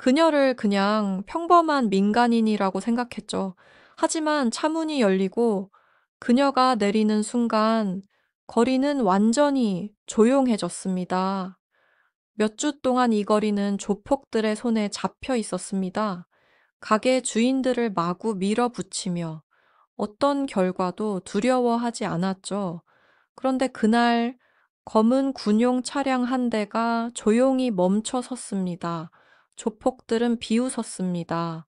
그녀를 그냥 평범한 민간인이라고 생각했죠. 하지만 차 문이 열리고 그녀가 내리는 순간 거리는 완전히 조용해졌습니다. 몇 주 동안 이 거리는 조폭들의 손에 잡혀 있었습니다. 가게 주인들을 마구 밀어붙이며 어떤 결과도 두려워하지 않았죠. 그런데 그날 검은 군용 차량 한 대가 조용히 멈춰 섰습니다. 조폭들은 비웃었습니다.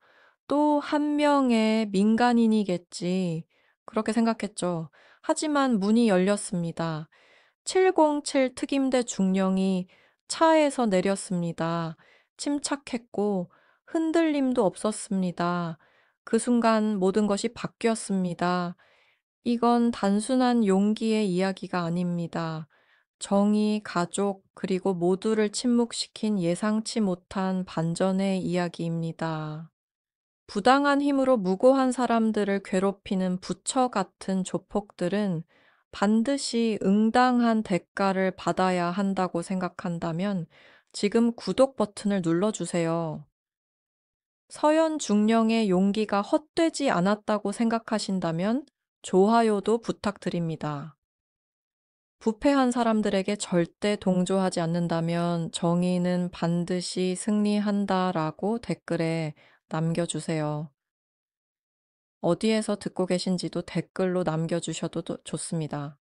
또 한 명의 민간인이겠지. 그렇게 생각했죠. 하지만 문이 열렸습니다. 707 특임대 중령이 차에서 내렸습니다. 침착했고 흔들림도 없었습니다. 그 순간 모든 것이 바뀌었습니다. 이건 단순한 용기의 이야기가 아닙니다. 정의, 가족, 그리고 모두를 침묵시킨 예상치 못한 반전의 이야기입니다. 부당한 힘으로 무고한 사람들을 괴롭히는 부처 같은 조폭들은 반드시 응당한 대가를 받아야 한다고 생각한다면 지금 구독 버튼을 눌러주세요. 서현 중령의 용기가 헛되지 않았다고 생각하신다면 좋아요도 부탁드립니다. 부패한 사람들에게 절대 동조하지 않는다면 정의는 반드시 승리한다라고 댓글에 남겨주세요. 어디에서 듣고 계신지도 댓글로 남겨주셔도 좋습니다.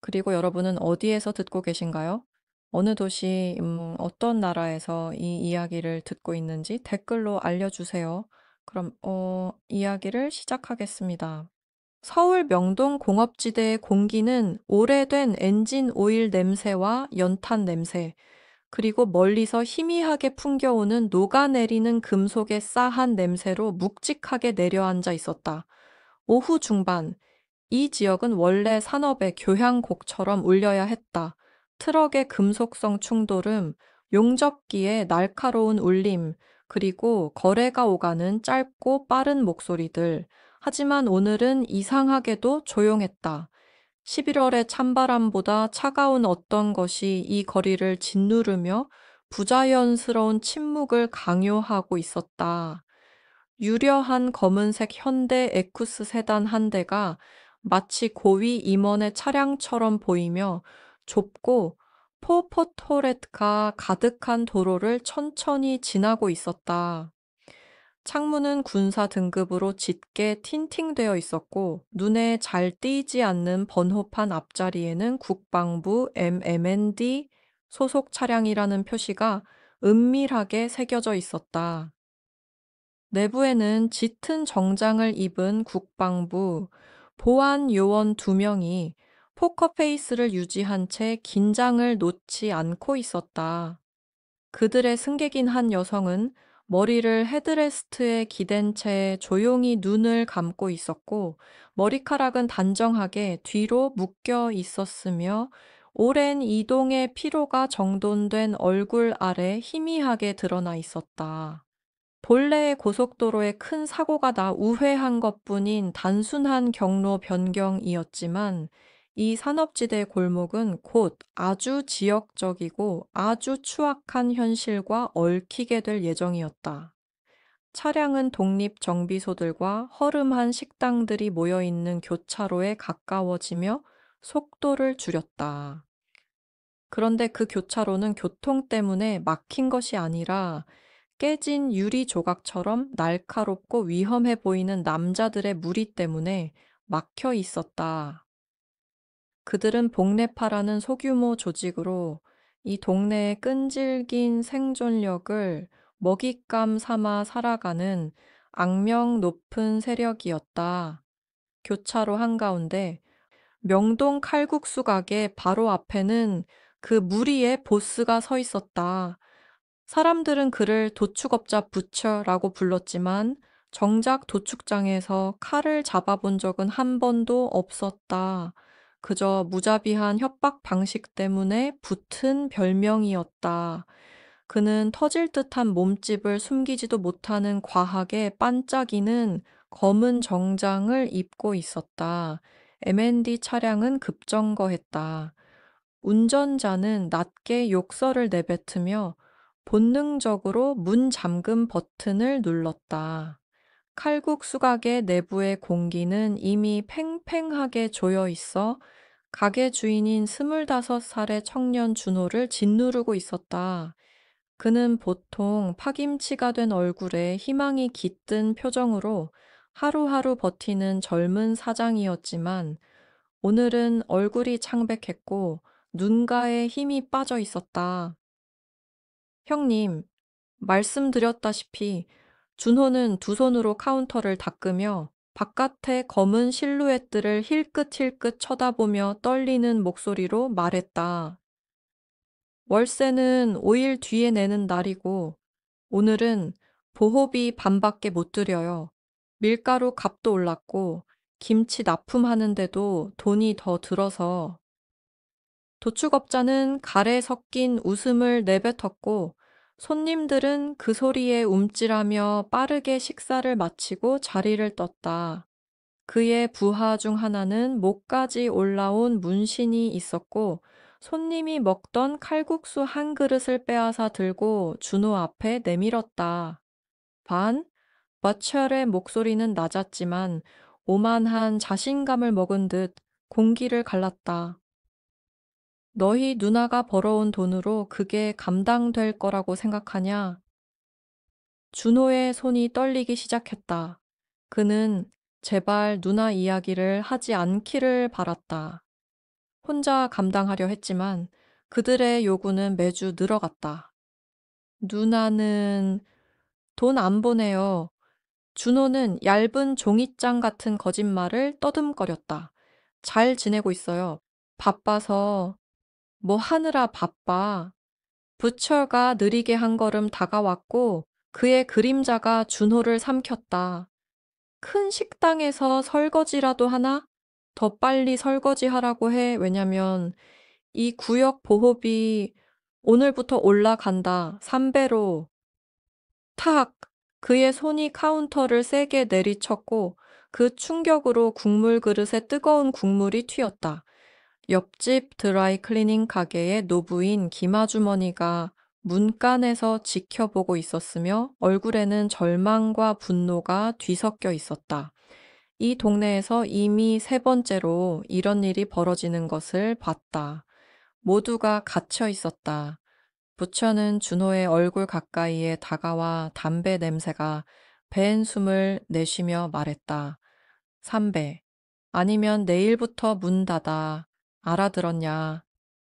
그리고 여러분은 어디에서 듣고 계신가요? 어느 도시, 어떤 나라에서 이 이야기를 듣고 있는지 댓글로 알려주세요. 그럼, 이야기를 시작하겠습니다. 서울 명동 공업지대의 공기는 오래된 엔진 오일 냄새와 연탄 냄새, 그리고 멀리서 희미하게 풍겨오는 녹아내리는 금속의 싸한 냄새로 묵직하게 내려앉아 있었다. 오후 중반, 이 지역은 원래 산업의 교향곡처럼 울려야 했다. 트럭의 금속성 충돌음, 용접기의 날카로운 울림, 그리고 거래가 오가는 짧고 빠른 목소리들. 하지만 오늘은 이상하게도 조용했다. 11월의 찬바람보다 차가운 어떤 것이 이 거리를 짓누르며 부자연스러운 침묵을 강요하고 있었다. 유려한 검은색 현대 에쿠스 세단 한 대가 마치 고위 임원의 차량처럼 보이며 좁고 포포토레트가 가득한 도로를 천천히 지나고 있었다. 창문은 군사 등급으로 짙게 틴팅되어 있었고 눈에 잘 띄지 않는 번호판 앞자리에는 국방부 MMND 소속 차량이라는 표시가 은밀하게 새겨져 있었다. 내부에는 짙은 정장을 입은 국방부 보안 요원 2명이 포커페이스를 유지한 채 긴장을 놓지 않고 있었다. 그들의 승객인 한 여성은 머리를 헤드레스트에 기댄 채 조용히 눈을 감고 있었고 머리카락은 단정하게 뒤로 묶여 있었으며 오랜 이동의 피로가 정돈된 얼굴 아래 희미하게 드러나 있었다. 본래의 고속도로에 큰 사고가 나 우회한 것뿐인 단순한 경로 변경이었지만 이 산업지대 골목은 곧 아주 지역적이고 아주 추악한 현실과 얽히게 될 예정이었다. 차량은 독립정비소들과 허름한 식당들이 모여있는 교차로에 가까워지며 속도를 줄였다. 그런데 그 교차로는 교통 때문에 막힌 것이 아니라 깨진 유리 조각처럼 날카롭고 위험해 보이는 남자들의 무리 때문에 막혀 있었다. 그들은 복네파라는 소규모 조직으로 이 동네의 끈질긴 생존력을 먹잇감 삼아 살아가는 악명 높은 세력이었다. 교차로 한가운데 명동 칼국수 가게 바로 앞에는 그 무리의 보스가 서 있었다. 사람들은 그를 도축업자 부처라고 불렀지만 정작 도축장에서 칼을 잡아본 적은 한 번도 없었다. 그저 무자비한 협박 방식 때문에 붙은 별명이었다. 그는 터질 듯한 몸집을 숨기지도 못하는 과하게 반짝이는 검은 정장을 입고 있었다. M&D 차량은 급정거했다. 운전자는 낮게 욕설을 내뱉으며 본능적으로 문 잠금 버튼을 눌렀다. 칼국수 가게 내부의 공기는 이미 팽팽하게 조여 있어 가게 주인인 25살의 청년 준호를 짓누르고 있었다. 그는 보통 파김치가 된 얼굴에 희망이 깃든 표정으로 하루하루 버티는 젊은 사장이었지만 오늘은 얼굴이 창백했고 눈가에 힘이 빠져 있었다. 형님, 말씀드렸다시피 준호는 두 손으로 카운터를 닦으며 바깥의 검은 실루엣들을 힐끗힐끗 쳐다보며 떨리는 목소리로 말했다. 월세는 5일 뒤에 내는 날이고 오늘은 보호비 반밖에 못 드려요. 밀가루 값도 올랐고 김치 납품하는데도 돈이 더 들어서 도축업자는 갈에 섞인 웃음을 내뱉었고 손님들은 그 소리에 움찔하며 빠르게 식사를 마치고 자리를 떴다. 그의 부하 중 하나는 목까지 올라온 문신이 있었고 손님이 먹던 칼국수 한 그릇을 빼앗아 들고 준호 앞에 내밀었다. 반? 버철의 목소리는 낮았지만 오만한 자신감을 먹은 듯 공기를 갈랐다. 너희 누나가 벌어온 돈으로 그게 감당될 거라고 생각하냐? 준호의 손이 떨리기 시작했다. 그는 제발 누나 이야기를 하지 않기를 바랐다. 혼자 감당하려 했지만 그들의 요구는 매주 늘어갔다. 누나는 돈 안 보내요. 준호는 얇은 종이장 같은 거짓말을 떠듬거렸다. 잘 지내고 있어요. 바빠서 뭐 하느라 바빠. 부처가 느리게 한 걸음 다가왔고 그의 그림자가 준호를 삼켰다. 큰 식당에서 설거지라도 하나? 더 빨리 설거지하라고 해. 왜냐면 이 구역 보호비 오늘부터 올라간다. 3배로. 탁! 그의 손이 카운터를 세게 내리쳤고 그 충격으로 국물 그릇에 뜨거운 국물이 튀었다. 옆집 드라이클리닝 가게의 노부인 김아주머니가 문간에서 지켜보고 있었으며 얼굴에는 절망과 분노가 뒤섞여 있었다. 이 동네에서 이미 세 번째로 이런 일이 벌어지는 것을 봤다. 모두가 갇혀 있었다. 부처는 준호의 얼굴 가까이에 다가와 담배 냄새가 밴 숨을 내쉬며 말했다. 삼배. 아니면 내일부터 문 닫아. 알아들었냐?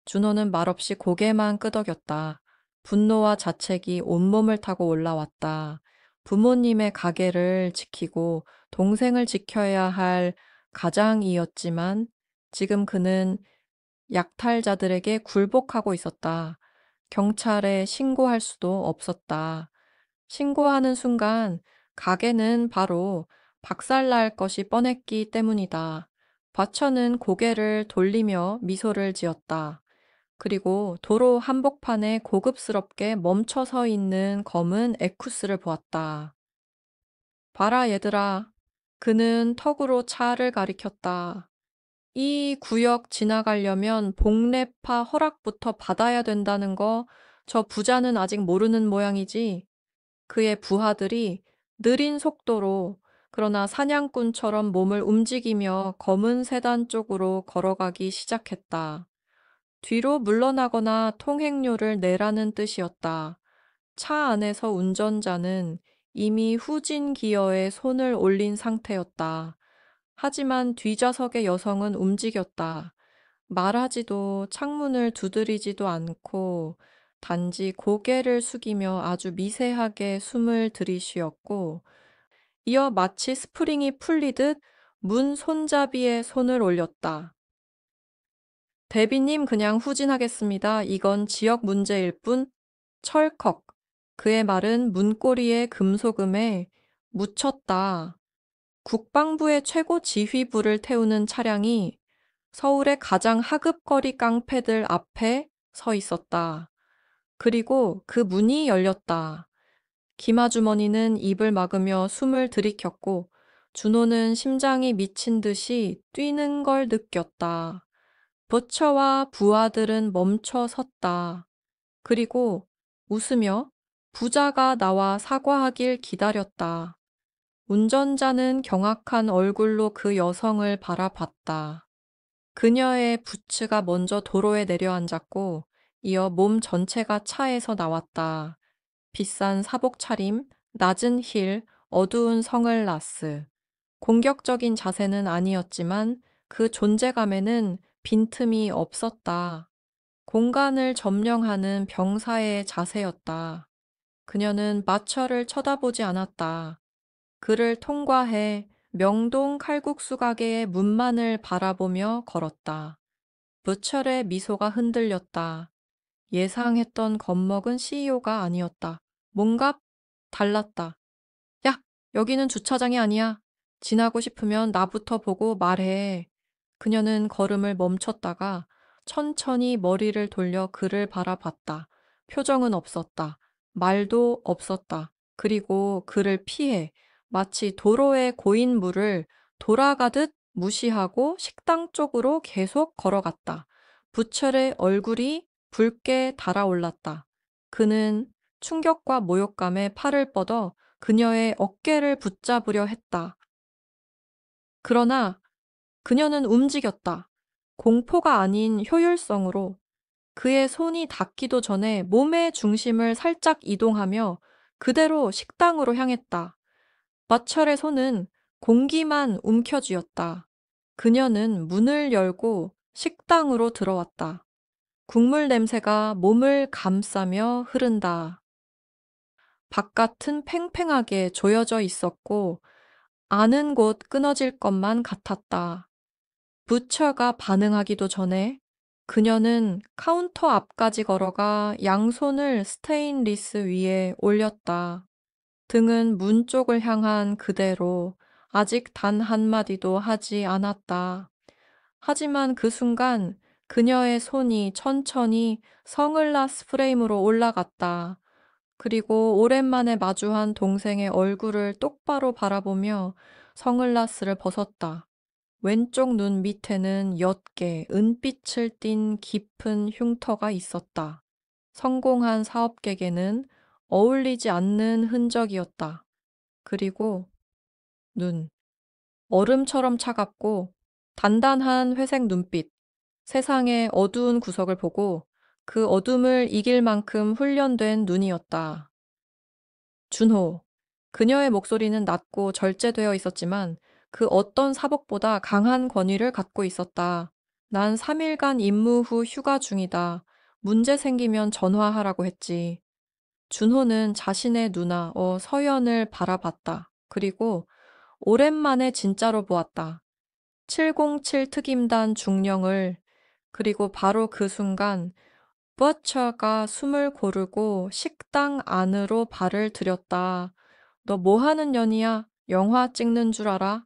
준호는 말없이 고개만 끄덕였다. 분노와 자책이 온몸을 타고 올라왔다. 부모님의 가게를 지키고 동생을 지켜야 할 가장이었지만 지금 그는 약탈자들에게 굴복하고 있었다. 경찰에 신고할 수도 없었다. 신고하는 순간 가게는 바로 박살날 것이 뻔했기 때문이다. 과처는 고개를 돌리며 미소를 지었다. 그리고 도로 한복판에 고급스럽게 멈춰 서 있는 검은 에쿠스를 보았다. 봐라 얘들아. 그는 턱으로 차를 가리켰다. 이 구역 지나가려면 복례파 허락부터 받아야 된다는 거 저 부자는 아직 모르는 모양이지. 그의 부하들이 느린 속도로 그러나 사냥꾼처럼 몸을 움직이며 검은 세단 쪽으로 걸어가기 시작했다. 뒤로 물러나거나 통행료를 내라는 뜻이었다. 차 안에서 운전자는 이미 후진 기어에 손을 올린 상태였다. 하지만 뒷좌석의 여성은 움직였다. 말하지도 창문을 두드리지도 않고 단지 고개를 숙이며 아주 미세하게 숨을 들이쉬었고 이어 마치 스프링이 풀리듯 문 손잡이에 손을 올렸다. 대비님 그냥 후진하겠습니다. 이건 지역 문제일 뿐. 철컥. 그의 말은 문고리의 금소금에 묻혔다. 국방부의 최고 지휘부를 태우는 차량이 서울의 가장 하급거리 깡패들 앞에 서 있었다. 그리고 그 문이 열렸다. 김아주머니는 입을 막으며 숨을 들이켰고 준호는 심장이 미친 듯이 뛰는 걸 느꼈다. 버처와 부하들은 멈춰 섰다. 그리고 웃으며 부자가 나와 사과하길 기다렸다. 운전자는 경악한 얼굴로 그 여성을 바라봤다. 그녀의 부츠가 먼저 도로에 내려앉았고 이어 몸 전체가 차에서 나왔다. 비싼 사복 차림, 낮은 힐, 어두운 선글라스. 공격적인 자세는 아니었지만 그 존재감에는 빈틈이 없었다. 공간을 점령하는 병사의 자세였다. 그녀는 마처를 쳐다보지 않았다. 그를 통과해 명동 칼국수 가게의 문만을 바라보며 걸었다. 부철의 미소가 흔들렸다. 예상했던 겁먹은 CEO가 아니었다. 뭔가 달랐다. 야, 여기는 주차장이 아니야. 지나고 싶으면 나부터 보고 말해. 그녀는 걸음을 멈췄다가 천천히 머리를 돌려 그를 바라봤다. 표정은 없었다. 말도 없었다. 그리고 그를 피해 마치 도로에 고인 물을 돌아가듯 무시하고 식당 쪽으로 계속 걸어갔다. 부철의 얼굴이 붉게 달아올랐다. 그는 충격과 모욕감에 팔을 뻗어 그녀의 어깨를 붙잡으려 했다. 그러나 그녀는 움직였다. 공포가 아닌 효율성으로. 그의 손이 닿기도 전에 몸의 중심을 살짝 이동하며 그대로 식당으로 향했다. 마철의 손은 공기만 움켜쥐었다. 그녀는 문을 열고 식당으로 들어왔다. 국물 냄새가 몸을 감싸며 흐른다. 바깥은 팽팽하게 조여져 있었고 아는 곳 끊어질 것만 같았다. 부처가 반응하기도 전에 그녀는 카운터 앞까지 걸어가 양손을 스테인리스 위에 올렸다. 등은 문 쪽을 향한 그대로 아직 단 한마디도 하지 않았다. 하지만 그 순간 그녀의 손이 천천히 선글라스 프레임으로 올라갔다. 그리고 오랜만에 마주한 동생의 얼굴을 똑바로 바라보며 선글라스를 벗었다. 왼쪽 눈 밑에는 옅게 은빛을 띤 깊은 흉터가 있었다. 성공한 사업객에는 어울리지 않는 흔적이었다. 그리고 눈. 얼음처럼 차갑고 단단한 회색 눈빛. 세상의 어두운 구석을 보고 그 어둠을 이길 만큼 훈련된 눈이었다. 준호. 그녀의 목소리는 낮고 절제되어 있었지만 그 어떤 사복보다 강한 권위를 갖고 있었다. 난 3일간 임무 후 휴가 중이다. 문제 생기면 전화하라고 했지. 준호는 자신의 누나, 서연을 바라봤다. 그리고 오랜만에 진짜로 보았다. 707 특임단 중령을. 그리고 바로 그 순간 버처가 숨을 고르고 식당 안으로 발을 들였다. 너 뭐 하는 년이야? 영화 찍는 줄 알아?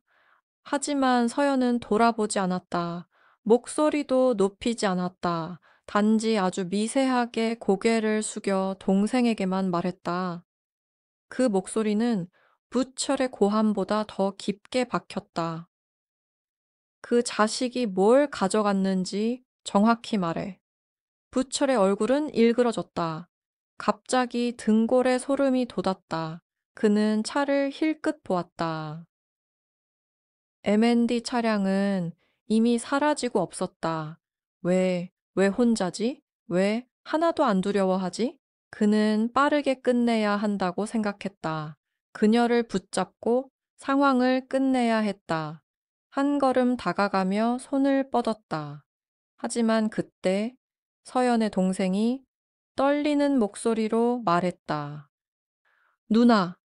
하지만 서연은 돌아보지 않았다. 목소리도 높이지 않았다. 단지 아주 미세하게 고개를 숙여 동생에게만 말했다. 그 목소리는 부철의 고함보다 더 깊게 박혔다. 그 자식이 뭘 가져갔는지 정확히 말해. 부철의 얼굴은 일그러졌다. 갑자기 등골에 소름이 돋았다. 그는 차를 힐끗 보았다. M&D 차량은 이미 사라지고 없었다. 왜 혼자지? 왜 하나도 안 두려워하지? 그는 빠르게 끝내야 한다고 생각했다. 그녀를 붙잡고 상황을 끝내야 했다. 한 걸음 다가가며 손을 뻗었다. 하지만 그때 서연의 동생이 떨리는 목소리로 말했다. 누나,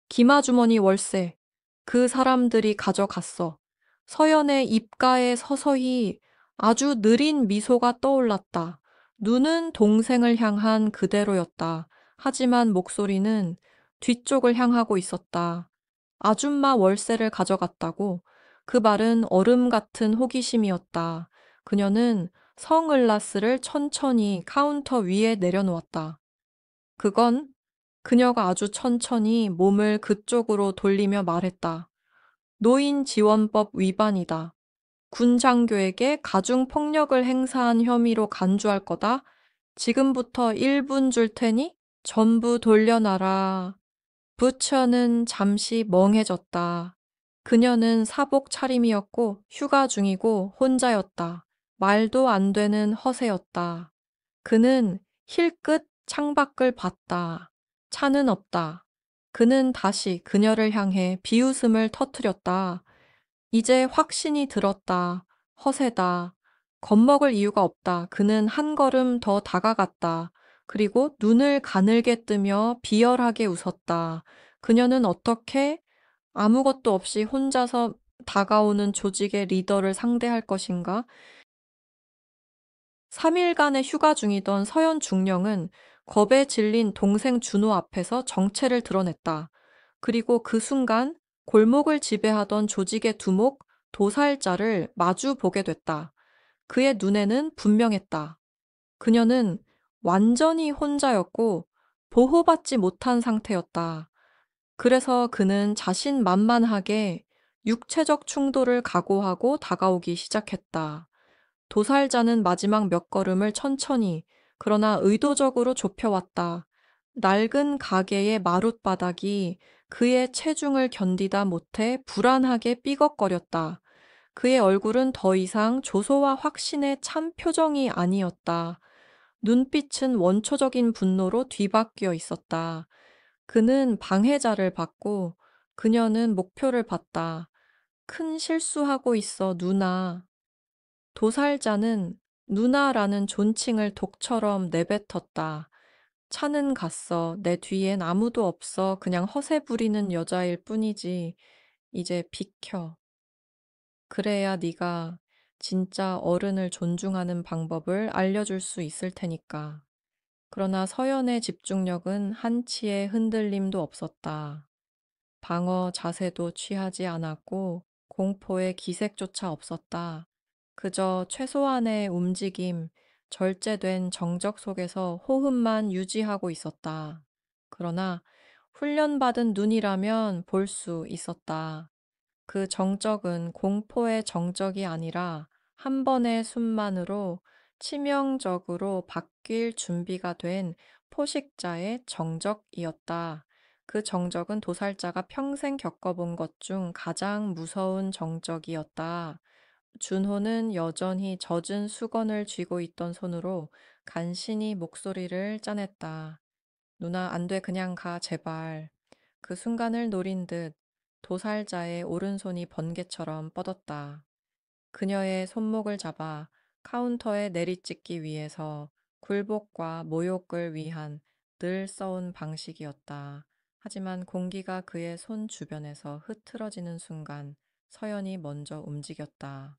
김아주머니 월세. 그 사람들이 가져갔어. 서연의 입가에 서서히 아주 느린 미소가 떠올랐다. 눈은 동생을 향한 그대로였다. 하지만 목소리는 뒤쪽을 향하고 있었다. 아줌마 월세를 가져갔다고. 그 말은 얼음 같은 호기심이었다. 그녀는 선글라스를 천천히 카운터 위에 내려놓았다. 그건 그녀가 아주 천천히 몸을 그쪽으로 돌리며 말했다. 노인지원법 위반이다. 군 장교에게 가중폭력을 행사한 혐의로 간주할 거다. 지금부터 1분 줄 테니 전부 돌려놔라. 부처는 잠시 멍해졌다. 그녀는 사복 차림이었고 휴가 중이고 혼자였다. 말도 안 되는 허세였다. 그는 힐끗 창밖을 봤다. 차는 없다. 그는 다시 그녀를 향해 비웃음을 터뜨렸다. 이제 확신이 들었다. 허세다. 겁먹을 이유가 없다. 그는 한 걸음 더 다가갔다. 그리고 눈을 가늘게 뜨며 비열하게 웃었다. 그녀는 어떻게 아무것도 없이 혼자서 다가오는 조직의 리더를 상대할 것인가? 3일간의 휴가 중이던 서현 중령은 겁에 질린 동생 준호 앞에서 정체를 드러냈다. 그리고 그 순간 골목을 지배하던 조직의 두목 도살자를 마주 보게 됐다. 그의 눈에는 분명했다. 그녀는 완전히 혼자였고 보호받지 못한 상태였다. 그래서 그는 자신만만하게 육체적 충돌을 각오하고 다가오기 시작했다. 도살자는 마지막 몇 걸음을 천천히, 그러나 의도적으로 좁혀왔다. 낡은 가게의 마룻바닥이 그의 체중을 견디다 못해 불안하게 삐걱거렸다. 그의 얼굴은 더 이상 조소와 확신의 참 표정이 아니었다. 눈빛은 원초적인 분노로 뒤바뀌어 있었다. 그는 방해자를 봤고 그녀는 목표를 봤다. 큰 실수하고 있어, 누나. 도살자는 누나라는 존칭을 독처럼 내뱉었다. 차는 갔어. 내 뒤엔 아무도 없어. 그냥 허세 부리는 여자일 뿐이지. 이제 비켜. 그래야 네가 진짜 어른을 존중하는 방법을 알려줄 수 있을 테니까. 그러나 서연의 집중력은 한치의 흔들림도 없었다. 방어 자세도 취하지 않았고 공포의 기색조차 없었다. 그저 최소한의 움직임, 절제된 정적 속에서 호흡만 유지하고 있었다. 그러나 훈련받은 눈이라면 볼 수 있었다. 그 정적은 공포의 정적이 아니라 한 번의 숨만으로 치명적으로 바뀔 준비가 된 포식자의 정적이었다. 그 정적은 도살자가 평생 겪어본 것 중 가장 무서운 정적이었다. 준호는 여전히 젖은 수건을 쥐고 있던 손으로 간신히 목소리를 짜냈다. 누나, 안 돼, 그냥 가, 제발. 그 순간을 노린 듯 도살자의 오른손이 번개처럼 뻗었다. 그녀의 손목을 잡아 카운터에 내리찍기 위해서 굴복과 모욕을 위한 늘 써온 방식이었다. 하지만 공기가 그의 손 주변에서 흐트러지는 순간 서연이 먼저 움직였다.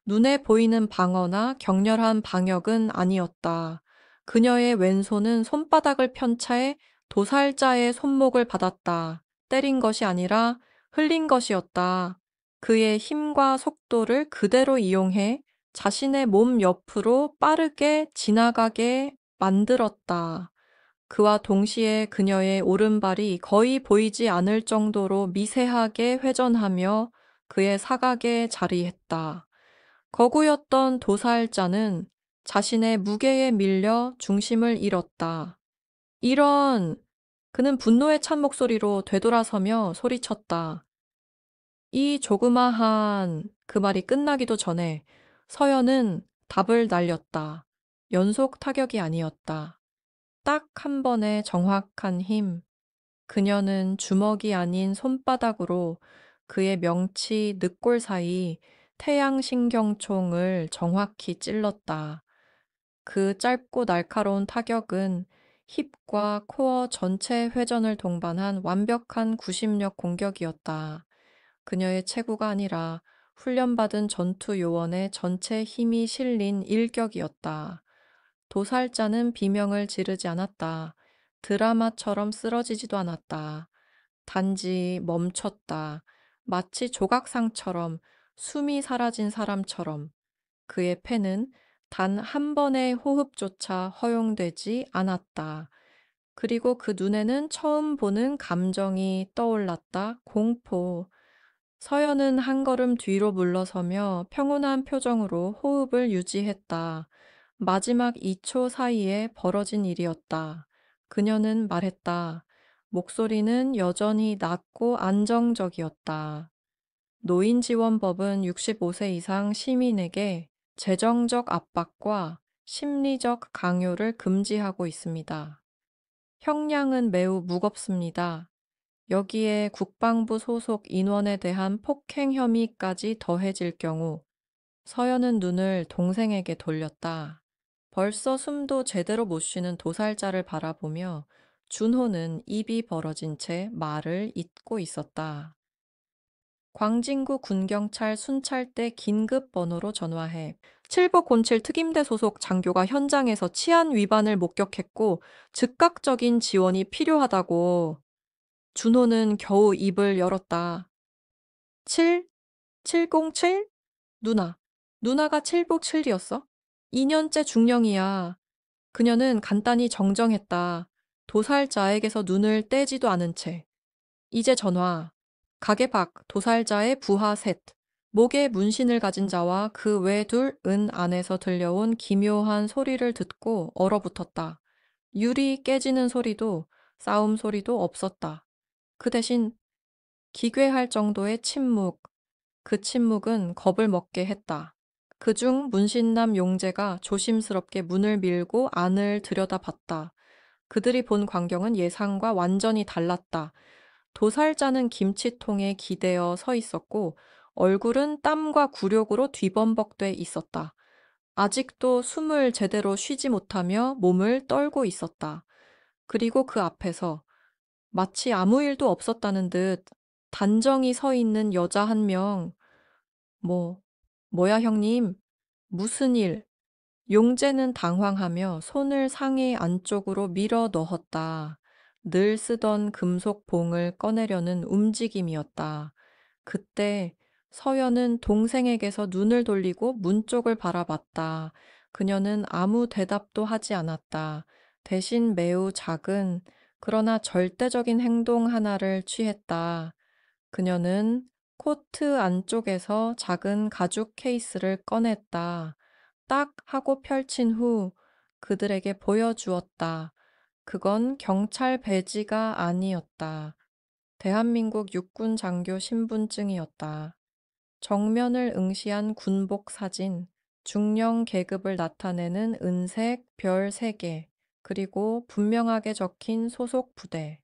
눈에 보이는 방어나 격렬한 방역은 아니었다. 그녀의 왼손은 손바닥을 편 채 도살자의 손목을 받았다. 때린 것이 아니라 흘린 것이었다. 그의 힘과 속도를 그대로 이용해 자신의 몸 옆으로 빠르게 지나가게 만들었다. 그와 동시에 그녀의 오른발이 거의 보이지 않을 정도로 미세하게 회전하며 그의 사각에 자리했다. 거구였던 도살자는 자신의 무게에 밀려 중심을 잃었다. 이런! 그는 분노에 찬 목소리로 되돌아서며 소리쳤다. 이 조그마한 그 말이 끝나기도 전에 서연은 답을 날렸다. 연속 타격이 아니었다. 딱 한 번의 정확한 힘. 그녀는 주먹이 아닌 손바닥으로 그의 명치 늑골 사이 태양신경총을 정확히 찔렀다. 그 짧고 날카로운 타격은 힙과 코어 전체 회전을 동반한 완벽한 구심력 공격이었다. 그녀의 체구가 아니라 훈련받은 전투 요원의 전체 힘이 실린 일격이었다. 도살자는 비명을 지르지 않았다. 드라마처럼 쓰러지지도 않았다. 단지 멈췄다. 마치 조각상처럼 숨이 사라진 사람처럼 그의 폐는 단 한 번의 호흡조차 허용되지 않았다. 그리고 그 눈에는 처음 보는 감정이 떠올랐다. 공포. 서연은 한 걸음 뒤로 물러서며 평온한 표정으로 호흡을 유지했다. 마지막 2초 사이에 벌어진 일이었다. 그녀는 말했다. 목소리는 여전히 낮고 안정적이었다. 노인지원법은 65세 이상 시민에게 재정적 압박과 심리적 강요를 금지하고 있습니다. 형량은 매우 무겁습니다. 여기에 국방부 소속 인원에 대한 폭행 혐의까지 더해질 경우 서연은 눈을 동생에게 돌렸다. 벌써 숨도 제대로 못 쉬는 도살자를 바라보며 준호는 입이 벌어진 채 말을 잇고 있었다. 광진구 군경찰 순찰대 긴급 번호로 전화해 7복07 특임대 소속 장교가 현장에서 치안 위반을 목격했고 즉각적인 지원이 필요하다고. 준호는 겨우 입을 열었다. 7? 707? 누나가 7복7이었어? 2년째 중령이야. 그녀는 간단히 정정했다. 도살자에게서 눈을 떼지도 않은 채. 이제 전화. 가게 밖 도살자의 부하 셋. 목에 문신을 가진 자와 그 외 둘은 안에서 들려온 기묘한 소리를 듣고 얼어붙었다. 유리 깨지는 소리도 싸움 소리도 없었다. 그 대신 기괴할 정도의 침묵. 그 침묵은 겁을 먹게 했다. 그중 문신남 용재가 조심스럽게 문을 밀고 안을 들여다봤다. 그들이 본 광경은 예상과 완전히 달랐다. 도살자는 김치통에 기대어 서 있었고 얼굴은 땀과 굴욕으로 뒤범벅돼 있었다. 아직도 숨을 제대로 쉬지 못하며 몸을 떨고 있었다. 그리고 그 앞에서 마치 아무 일도 없었다는 듯 단정히 서 있는 여자 한 명. 뭐, 뭐야 형님? 무슨 일? 용재는 당황하며 손을 상의 안쪽으로 밀어 넣었다. 늘 쓰던 금속 봉을 꺼내려는 움직임이었다. 그때 서연은 동생에게서 눈을 돌리고 문 쪽을 바라봤다. 그녀는 아무 대답도 하지 않았다. 대신 매우 작은, 그러나 절대적인 행동 하나를 취했다. 그녀는 코트 안쪽에서 작은 가죽 케이스를 꺼냈다. 딱 하고 펼친 후 그들에게 보여주었다. 그건 경찰 배지가 아니었다. 대한민국 육군 장교 신분증이었다. 정면을 응시한 군복 사진, 중령 계급을 나타내는 은색 별 3개, 그리고 분명하게 적힌 소속 부대,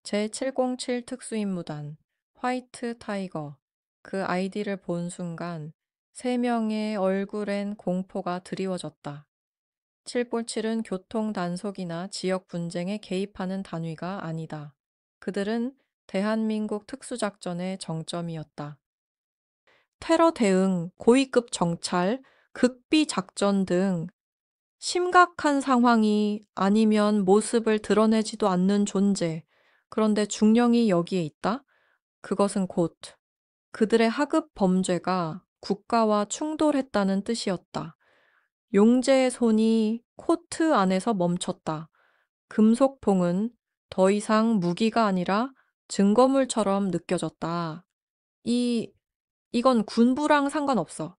제707 특수임무단, 화이트 타이거. 그 아이디를 본 순간 3명의 얼굴엔 공포가 드리워졌다. 747은 교통 단속이나 지역 분쟁에 개입하는 단위가 아니다. 그들은 대한민국 특수작전의 정점이었다. 테러 대응, 고위급 정찰, 극비 작전 등 심각한 상황이 아니면 모습을 드러내지도 않는 존재. 그런데 중령이 여기에 있다? 그것은 곧 그들의 하급 범죄가 국가와 충돌했다는 뜻이었다. 용재의 손이 코트 안에서 멈췄다. 금속봉은 더 이상 무기가 아니라 증거물처럼 느껴졌다. 이건 군부랑 상관없어.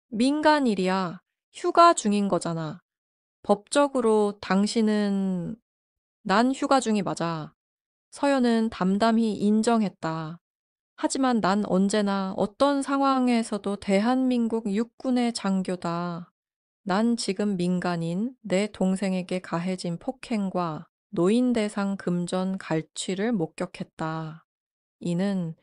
민간 일이야. 휴가 중인 거잖아. 법적으로 당신은 난 휴가 중이 맞아. 서연은 담담히 인정했다. 하지만 난 언제나 어떤 상황에서도 대한민국 육군의 장교다. 난 지금 민간인 내 동생에게 가해진 폭행과 노인 대상 금전 갈취를 목격했다. 이는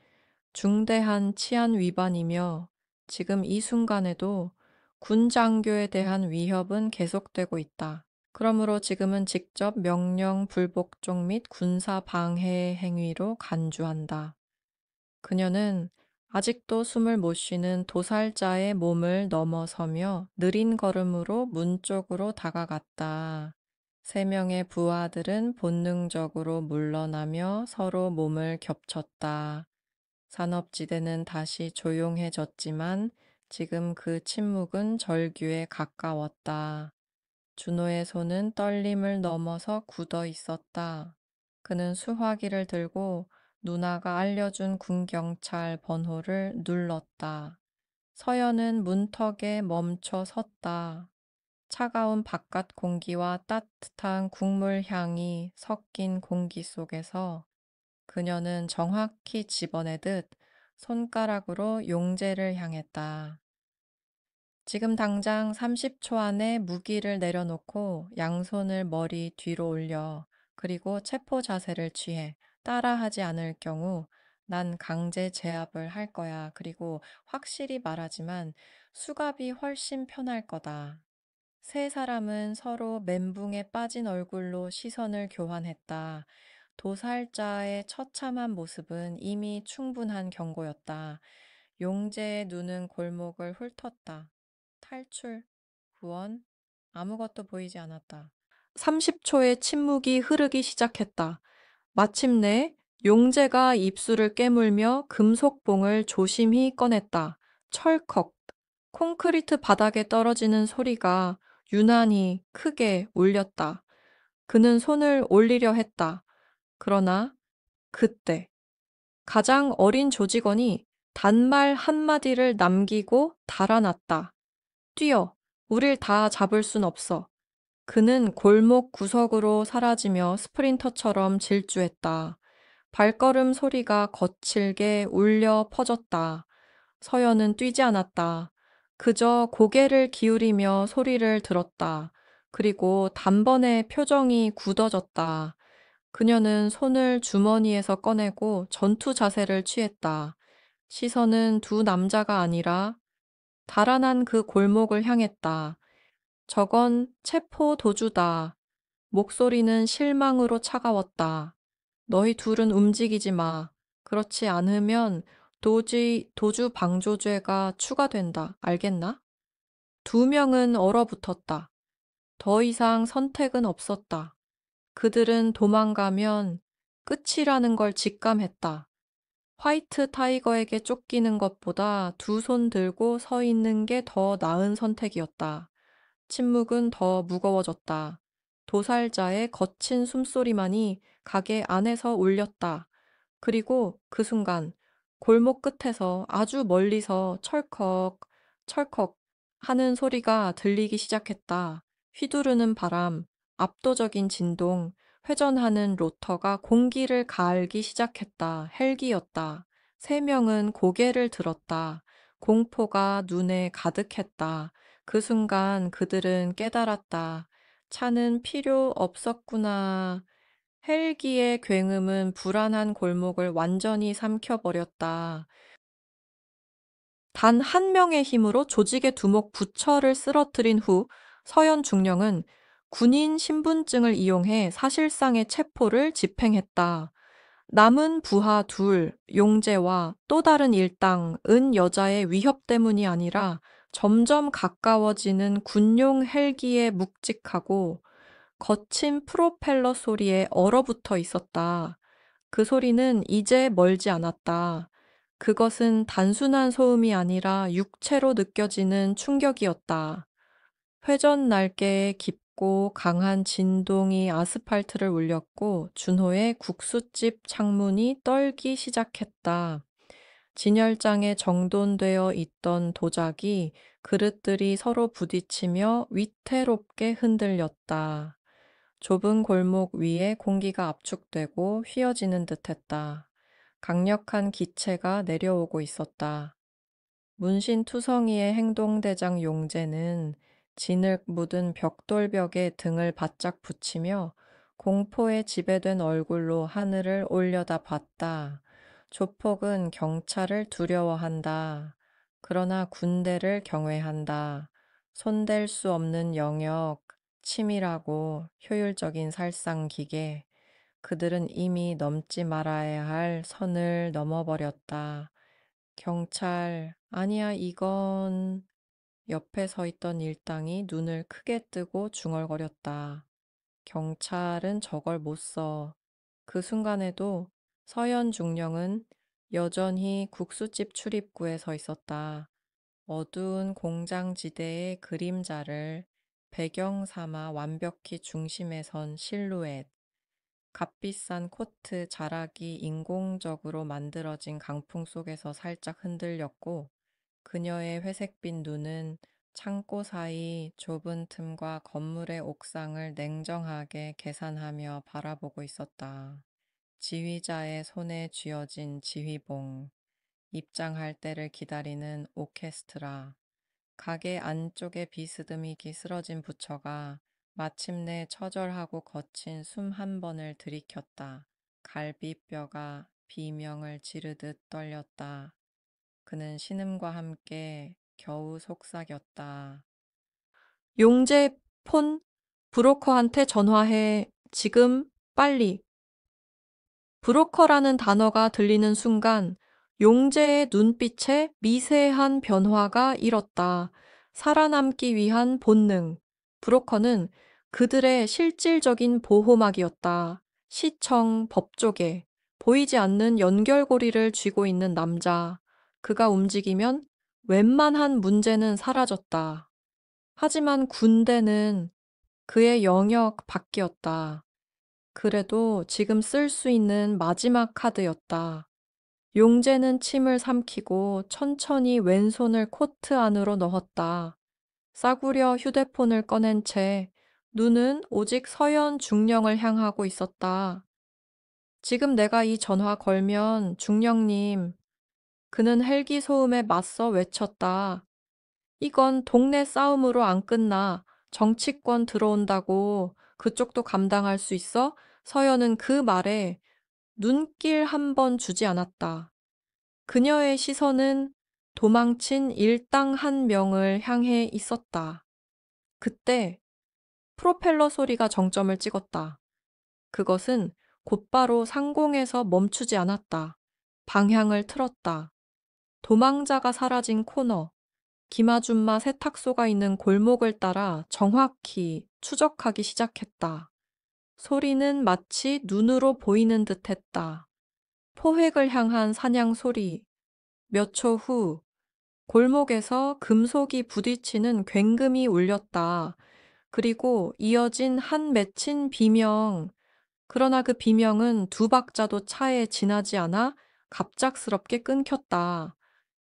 중대한 치안 위반이며 지금 이 순간에도 군 장교에 대한 위협은 계속되고 있다. 그러므로 지금은 직접 명령 불복종 및 군사 방해 행위로 간주한다. 그녀는 아직도 숨을 못 쉬는 도살자의 몸을 넘어서며 느린 걸음으로 문 쪽으로 다가갔다. 3명의 부하들은 본능적으로 물러나며 서로 몸을 겹쳤다. 산업지대는 다시 조용해졌지만 지금 그 침묵은 절규에 가까웠다. 준호의 손은 떨림을 넘어서 굳어 있었다. 그는 수화기를 들고 누나가 알려준 군경찰 번호를 눌렀다. 서연은 문턱에 멈춰 섰다. 차가운 바깥 공기와 따뜻한 국물 향이 섞인 공기 속에서 그녀는 정확히 집어내듯 손가락으로 용재를 향했다. 지금 당장 30초 안에 무기를 내려놓고 양손을 머리 뒤로 올려 그리고 체포 자세를 취해 따라하지 않을 경우 난 강제 제압을 할 거야. 그리고 확실히 말하지만 수갑이 훨씬 편할 거다. 세 사람은 서로 멘붕에 빠진 얼굴로 시선을 교환했다. 도살자의 처참한 모습은 이미 충분한 경고였다. 용재의 눈은 골목을 훑었다. 탈출, 구원, 아무것도 보이지 않았다. 30초의 침묵이 흐르기 시작했다. 마침내 용재가 입술을 깨물며 금속봉을 조심히 꺼냈다. 철컥. 콘크리트 바닥에 떨어지는 소리가 유난히 크게 울렸다. 그는 손을 올리려 했다. 그러나 그때 가장 어린 조직원이 단말 한마디를 남기고 달아났다. 뛰어. 우릴 다 잡을 순 없어. 그는 골목 구석으로 사라지며 스프린터처럼 질주했다. 발걸음 소리가 거칠게 울려 퍼졌다. 서연은 뛰지 않았다. 그저 고개를 기울이며 소리를 들었다. 그리고 단번에 표정이 굳어졌다. 그녀는 손을 주머니에서 꺼내고 전투 자세를 취했다. 시선은 두 남자가 아니라 달아난 그 골목을 향했다. 저건 체포 도주다. 목소리는 실망으로 차가웠다. 너희 둘은 움직이지 마. 그렇지 않으면 도주 방조죄가 추가된다. 알겠나? 두 명은 얼어붙었다. 더 이상 선택은 없었다. 그들은 도망가면 끝이라는 걸 직감했다. 화이트 타이거에게 쫓기는 것보다 두 손 들고 서 있는 게 더 나은 선택이었다. 침묵은 더 무거워졌다. 도살자의 거친 숨소리만이 가게 안에서 울렸다. 그리고 그 순간 골목 끝에서 아주 멀리서 철컥, 철컥 하는 소리가 들리기 시작했다. 휘두르는 바람, 압도적인 진동, 회전하는 로터가 공기를 가알기 시작했다. 헬기였다. 세 명은 고개를 들었다. 공포가 눈에 가득했다. 그 순간 그들은 깨달았다. 차는 필요 없었구나. 헬기의 굉음은 불안한 골목을 완전히 삼켜버렸다. 단 한 명의 힘으로 조직의 두목 부처를 쓰러뜨린 후 서현 중령은 군인 신분증을 이용해 사실상의 체포를 집행했다. 남은 부하 둘, 용재와 또 다른 일당은 여자의 위협 때문이 아니라 점점 가까워지는 군용 헬기에 묵직하고 거친 프로펠러 소리에 얼어붙어 있었다. 그 소리는 이제 멀지 않았다. 그것은 단순한 소음이 아니라 육체로 느껴지는 충격이었다. 회전 날개의 깊고 강한 진동이 아스팔트를 울렸고 준호의 국수집 창문이 떨기 시작했다. 진열장에 정돈되어 있던 도자기, 그릇들이 서로 부딪히며 위태롭게 흔들렸다. 좁은 골목 위에 공기가 압축되고 휘어지는 듯했다. 강력한 기체가 내려오고 있었다. 문신투성이의 행동대장 용재는 진흙 묻은 벽돌벽에 등을 바짝 붙이며 공포에 지배된 얼굴로 하늘을 올려다 봤다. 조폭은 경찰을 두려워한다. 그러나 군대를 경외한다. 손댈 수 없는 영역, 치밀하고 효율적인 살상기계. 그들은 이미 넘지 말아야 할 선을 넘어버렸다. 경찰, 아니야, 이건... 옆에 서 있던 일당이 눈을 크게 뜨고 중얼거렸다. 경찰은 저걸 못 써. 그 순간에도 서현 중령은 여전히 국수집 출입구에 서 있었다. 어두운 공장지대의 그림자를 배경 삼아 완벽히 중심에 선 실루엣. 값비싼 코트 자락이 인공적으로 만들어진 강풍 속에서 살짝 흔들렸고 그녀의 회색빛 눈은 창고 사이 좁은 틈과 건물의 옥상을 냉정하게 계산하며 바라보고 있었다. 지휘자의 손에 쥐어진 지휘봉, 입장할 때를 기다리는 오케스트라, 가게 안쪽에 비스듬히 쓰러진 부처가 마침내 처절하고 거친 숨 한 번을 들이켰다. 갈비뼈가 비명을 지르듯 떨렸다. 그는 신음과 함께 겨우 속삭였다. 용재 폰 브로커한테 전화해. 지금 빨리. 브로커라는 단어가 들리는 순간 용재의 눈빛에 미세한 변화가 일었다. 살아남기 위한 본능. 브로커는 그들의 실질적인 보호막이었다. 시청, 법조계, 보이지 않는 연결고리를 쥐고 있는 남자. 그가 움직이면 웬만한 문제는 사라졌다. 하지만 군대는 그의 영역 밖이었다. 그래도 지금 쓸 수 있는 마지막 카드였다. 용재는 침을 삼키고 천천히 왼손을 코트 안으로 넣었다. 싸구려 휴대폰을 꺼낸 채 눈은 오직 서연 중령을 향하고 있었다. 지금 내가 이 전화 걸면 중령님, 그는 헬기 소음에 맞서 외쳤다. 이건 동네 싸움으로 안 끝나. 정치권 들어온다고 그쪽도 감당할 수 있어? 서연은 그 말에 눈길 한 번 주지 않았다. 그녀의 시선은 도망친 일당 한 명을 향해 있었다. 그때 프로펠러 소리가 정점을 찍었다. 그것은 곧바로 상공에서 멈추지 않았다. 방향을 틀었다. 도망자가 사라진 코너, 김아줌마 세탁소가 있는 골목을 따라 정확히 추적하기 시작했다. 소리는 마치 눈으로 보이는 듯 했다. 포획을 향한 사냥 소리. 몇 초 후, 골목에서 금속이 부딪히는 굉금이 울렸다. 그리고 이어진 한 맺힌 비명. 그러나 그 비명은 두 박자도 차에 지나지 않아 갑작스럽게 끊겼다.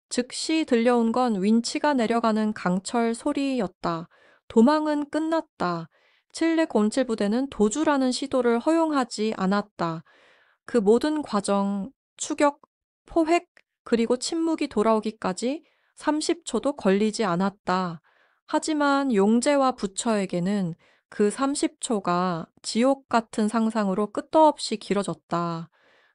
즉시 들려온 건 윈치가 내려가는 강철 소리였다. 도망은 끝났다. 707 부대는 도주라는 시도를 허용하지 않았다. 그 모든 과정, 추격, 포획, 그리고 침묵이 돌아오기까지 30초도 걸리지 않았다. 하지만 용재와 부처에게는 그 30초가 지옥 같은 상상으로 끝도 없이 길어졌다.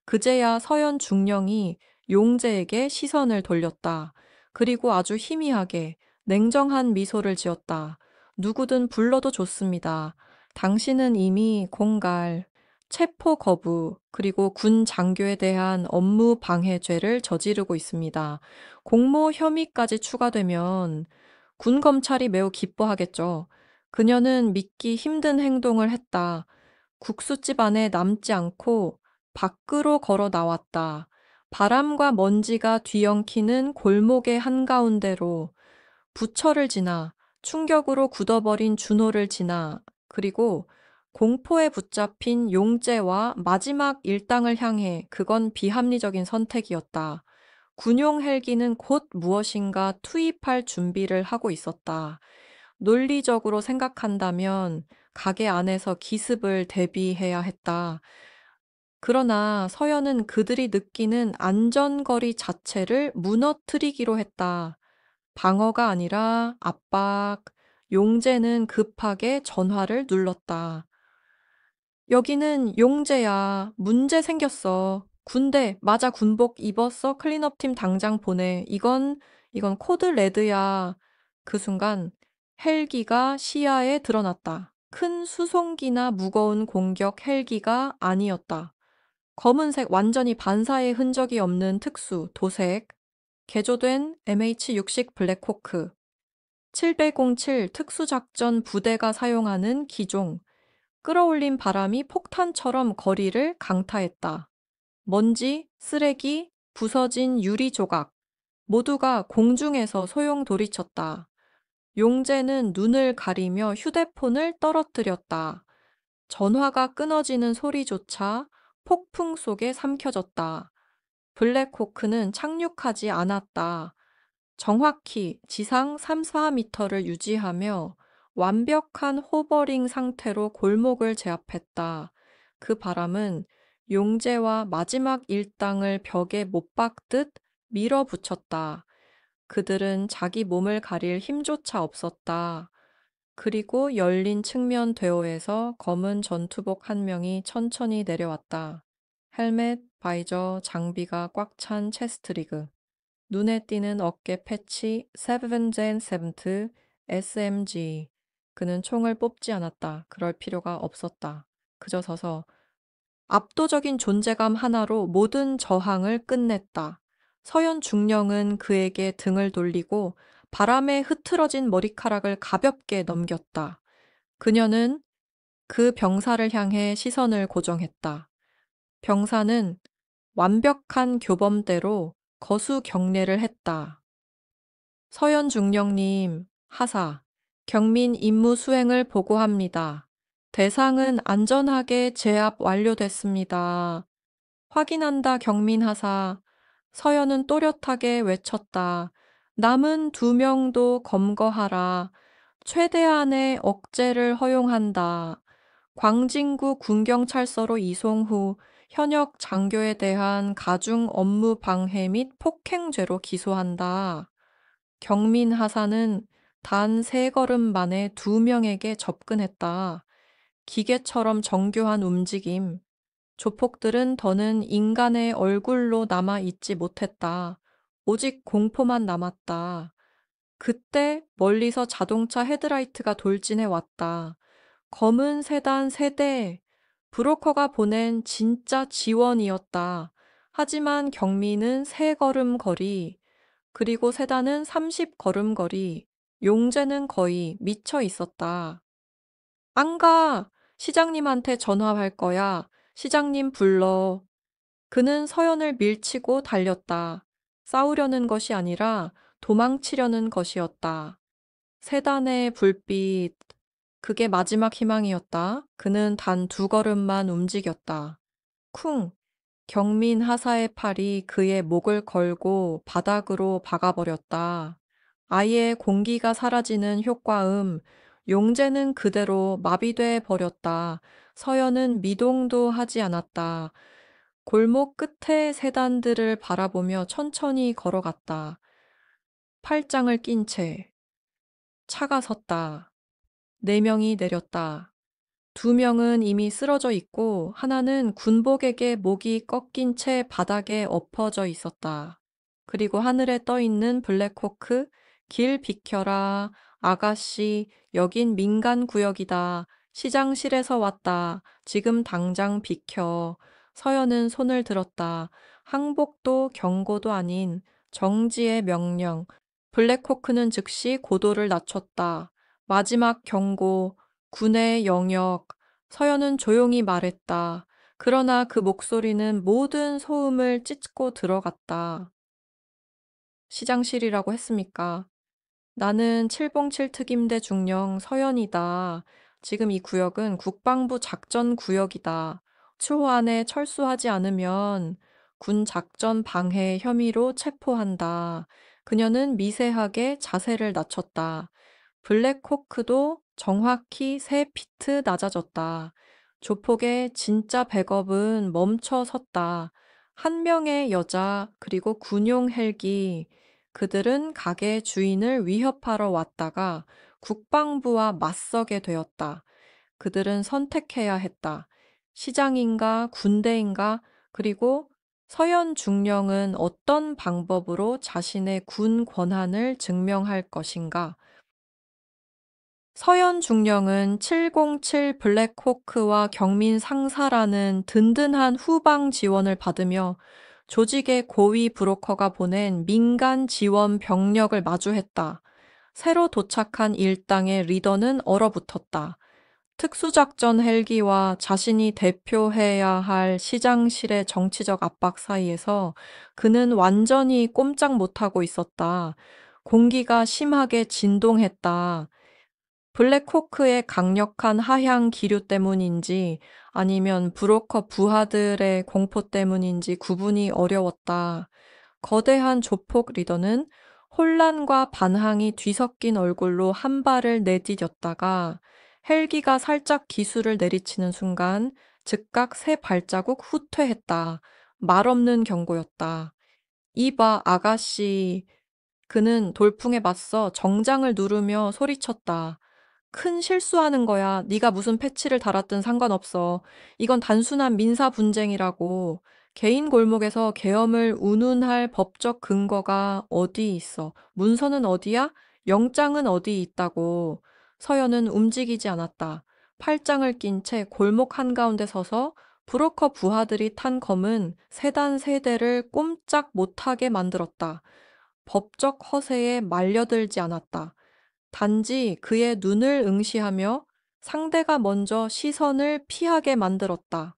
그제야 서연 중령이 용재에게 시선을 돌렸다. 그리고 아주 희미하게 냉정한 미소를 지었다. 누구든 불러도 좋습니다. 당신은 이미 공갈, 체포 거부, 그리고 군 장교에 대한 업무 방해죄를 저지르고 있습니다. 공모 혐의까지 추가되면 군 검찰이 매우 기뻐하겠죠. 그녀는 믿기 힘든 행동을 했다. 국수집 안에 남지 않고 밖으로 걸어 나왔다. 바람과 먼지가 뒤엉키는 골목의 한가운데로 부처를 지나 충격으로 굳어버린 준호를 지나 그리고 공포에 붙잡힌 용재와 마지막 일당을 향해 그건 비합리적인 선택이었다. 군용 헬기는 곧 무엇인가 투입할 준비를 하고 있었다. 논리적으로 생각한다면 가게 안에서 기습을 대비해야 했다. 그러나 서연은 그들이 느끼는 안전거리 자체를 무너뜨리기로 했다. 방어가 아니라 압박. 용재는 급하게 전화를 눌렀다. 여기는 용재야. 문제 생겼어. 군대, 맞아, 군복 입었어. 클린업팀 당장 보내. 이건 코드 레드야. 그 순간 헬기가 시야에 드러났다. 큰 수송기나 무거운 공격 헬기가 아니었다. 검은색 완전히 반사의 흔적이 없는 특수, 도색, 개조된 MH-60 블랙호크, 707 특수작전 부대가 사용하는 기종, 끌어올린 바람이 폭탄처럼 거리를 강타했다. 먼지, 쓰레기, 부서진 유리 조각, 모두가 공중에서 소용돌이쳤다. 용재는 눈을 가리며 휴대폰을 떨어뜨렸다. 전화가 끊어지는 소리조차 폭풍 속에 삼켜졌다. 블랙호크는 착륙하지 않았다. 정확히 지상 3, 4미터를 유지하며 완벽한 호버링 상태로 골목을 제압했다. 그 바람은 용재와 마지막 일당을 벽에 못 박듯 밀어붙였다. 그들은 자기 몸을 가릴 힘조차 없었다. 그리고 열린 측면 대로에서 검은 전투복 한 명이 천천히 내려왔다. 헬멧, 바이저, 장비가 꽉 찬 체스트리그. 눈에 띄는 어깨 패치, 세븐 앤 세븐트, SMG. 그는 총을 뽑지 않았다. 그럴 필요가 없었다. 그저 서서 압도적인 존재감 하나로 모든 저항을 끝냈다. 서현 중령은 그에게 등을 돌리고 바람에 흐트러진 머리카락을 가볍게 넘겼다. 그녀는 그 병사를 향해 시선을 고정했다. 병사는 완벽한 교범대로 거수 경례를 했다. 서현 중령님, 하사, 경민 임무 수행을 보고합니다. 대상은 안전하게 제압 완료됐습니다. 확인한다, 경민 하사. 서현은 또렷하게 외쳤다. 남은 2명도 검거하라. 최대한의 억제를 허용한다. 광진구 군경찰서로 이송 후 현역 장교에 대한 가중 업무 방해 및 폭행죄로 기소한다. 경민 하사는 단 3걸음 만에 2명에게 접근했다. 기계처럼 정교한 움직임. 조폭들은 더는 인간의 얼굴로 남아 있지 못했다. 오직 공포만 남았다. 그때 멀리서 자동차 헤드라이트가 돌진해 왔다. 검은 세단 3대. 브로커가 보낸 진짜 지원이었다. 하지만 경미는 3걸음 거리, 그리고 세단은 30걸음 거리, 용재는 거의 미쳐 있었다. 안 가! 시장님한테 전화할 거야. 시장님 불러. 그는 서연을 밀치고 달렸다. 싸우려는 것이 아니라 도망치려는 것이었다. 세단의 불빛. 그게 마지막 희망이었다. 그는 단 2걸음만 움직였다. 쿵! 경민 하사의 팔이 그의 목을 걸고 바닥으로 박아버렸다. 아예 공기가 사라지는 효과음. 용재는 그대로 마비돼 버렸다. 서연은 미동도 하지 않았다. 골목 끝에 세단들을 바라보며 천천히 걸어갔다. 팔짱을 낀 채 차가 섰다. 4명이 내렸다. 2명은 이미 쓰러져 있고 하나는 군복에게 목이 꺾인 채 바닥에 엎어져 있었다. 그리고 하늘에 떠 있는 블랙호크, 길 비켜라, 아가씨, 여긴 민간 구역이다. 시장실에서 왔다. 지금 당장 비켜. 서연은 손을 들었다. 항복도 경고도 아닌 정지의 명령. 블랙호크는 즉시 고도를 낮췄다. 마지막 경고, 군의 영역. 서연은 조용히 말했다. 그러나 그 목소리는 모든 소음을 찢고 들어갔다. 시장실이라고 했습니까? 나는 707 특임대 중령 서연이다. 지금 이 구역은 국방부 작전 구역이다. 추호 안에 철수하지 않으면 군 작전 방해 혐의로 체포한다. 그녀는 미세하게 자세를 낮췄다. 블랙호크도 정확히 3피트 낮아졌다. 조폭의 진짜 백업은 멈춰 섰다. 한 명의 여자 그리고 군용 헬기. 그들은 가게 주인을 위협하러 왔다가 국방부와 맞서게 되었다. 그들은 선택해야 했다. 시장인가 군대인가 그리고 서현 중령은 어떤 방법으로 자신의 군 권한을 증명할 것인가. 서현 중령은 707 블랙호크와 경민 상사라는 든든한 후방 지원을 받으며 조직의 고위 브로커가 보낸 민간 지원 병력을 마주했다. 새로 도착한 일당의 리더는 얼어붙었다. 특수작전 헬기와 자신이 대표해야 할 시장실의 정치적 압박 사이에서 그는 완전히 꼼짝 못하고 있었다. 공기가 심하게 진동했다. 블랙호크의 강력한 하향 기류 때문인지 아니면 브로커 부하들의 공포 때문인지 구분이 어려웠다. 거대한 조폭 리더는 혼란과 반항이 뒤섞인 얼굴로 한 발을 내디뎠다가 헬기가 살짝 기술을 내리치는 순간 즉각 세 발자국 후퇴했다. 말없는 경고였다. 이봐, 아가씨. 그는 돌풍에 맞서 정장을 누르며 소리쳤다. 큰 실수하는 거야. 네가 무슨 패치를 달았든 상관없어. 이건 단순한 민사 분쟁이라고. 개인 골목에서 계엄을 운운할 법적 근거가 어디 있어? 문서는 어디야? 영장은 어디 있다고. 서연은 움직이지 않았다. 팔짱을 낀 채 골목 한가운데 서서 브로커 부하들이 탄 검은 세단 세대를 꼼짝 못하게 만들었다. 법적 허세에 말려들지 않았다. 단지 그의 눈을 응시하며 상대가 먼저 시선을 피하게 만들었다.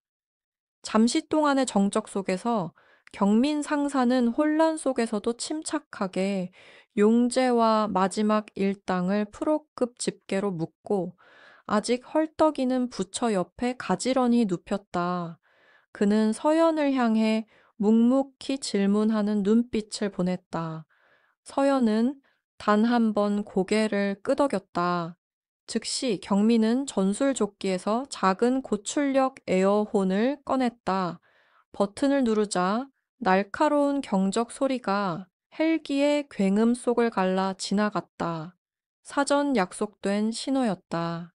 잠시 동안의 정적 속에서 경민 상사는 혼란 속에서도 침착하게 용재와 마지막 일당을 프로급 집게로 묶고 아직 헐떡이는 부처 옆에 가지런히 눕혔다. 그는 서연을 향해 묵묵히 질문하는 눈빛을 보냈다. 서연은 단 한 번 고개를 끄덕였다. 즉시 경민은 전술조끼에서 작은 고출력 에어혼을 꺼냈다. 버튼을 누르자 날카로운 경적 소리가 헬기의 굉음 속을 갈라 지나갔다. 사전 약속된 신호였다.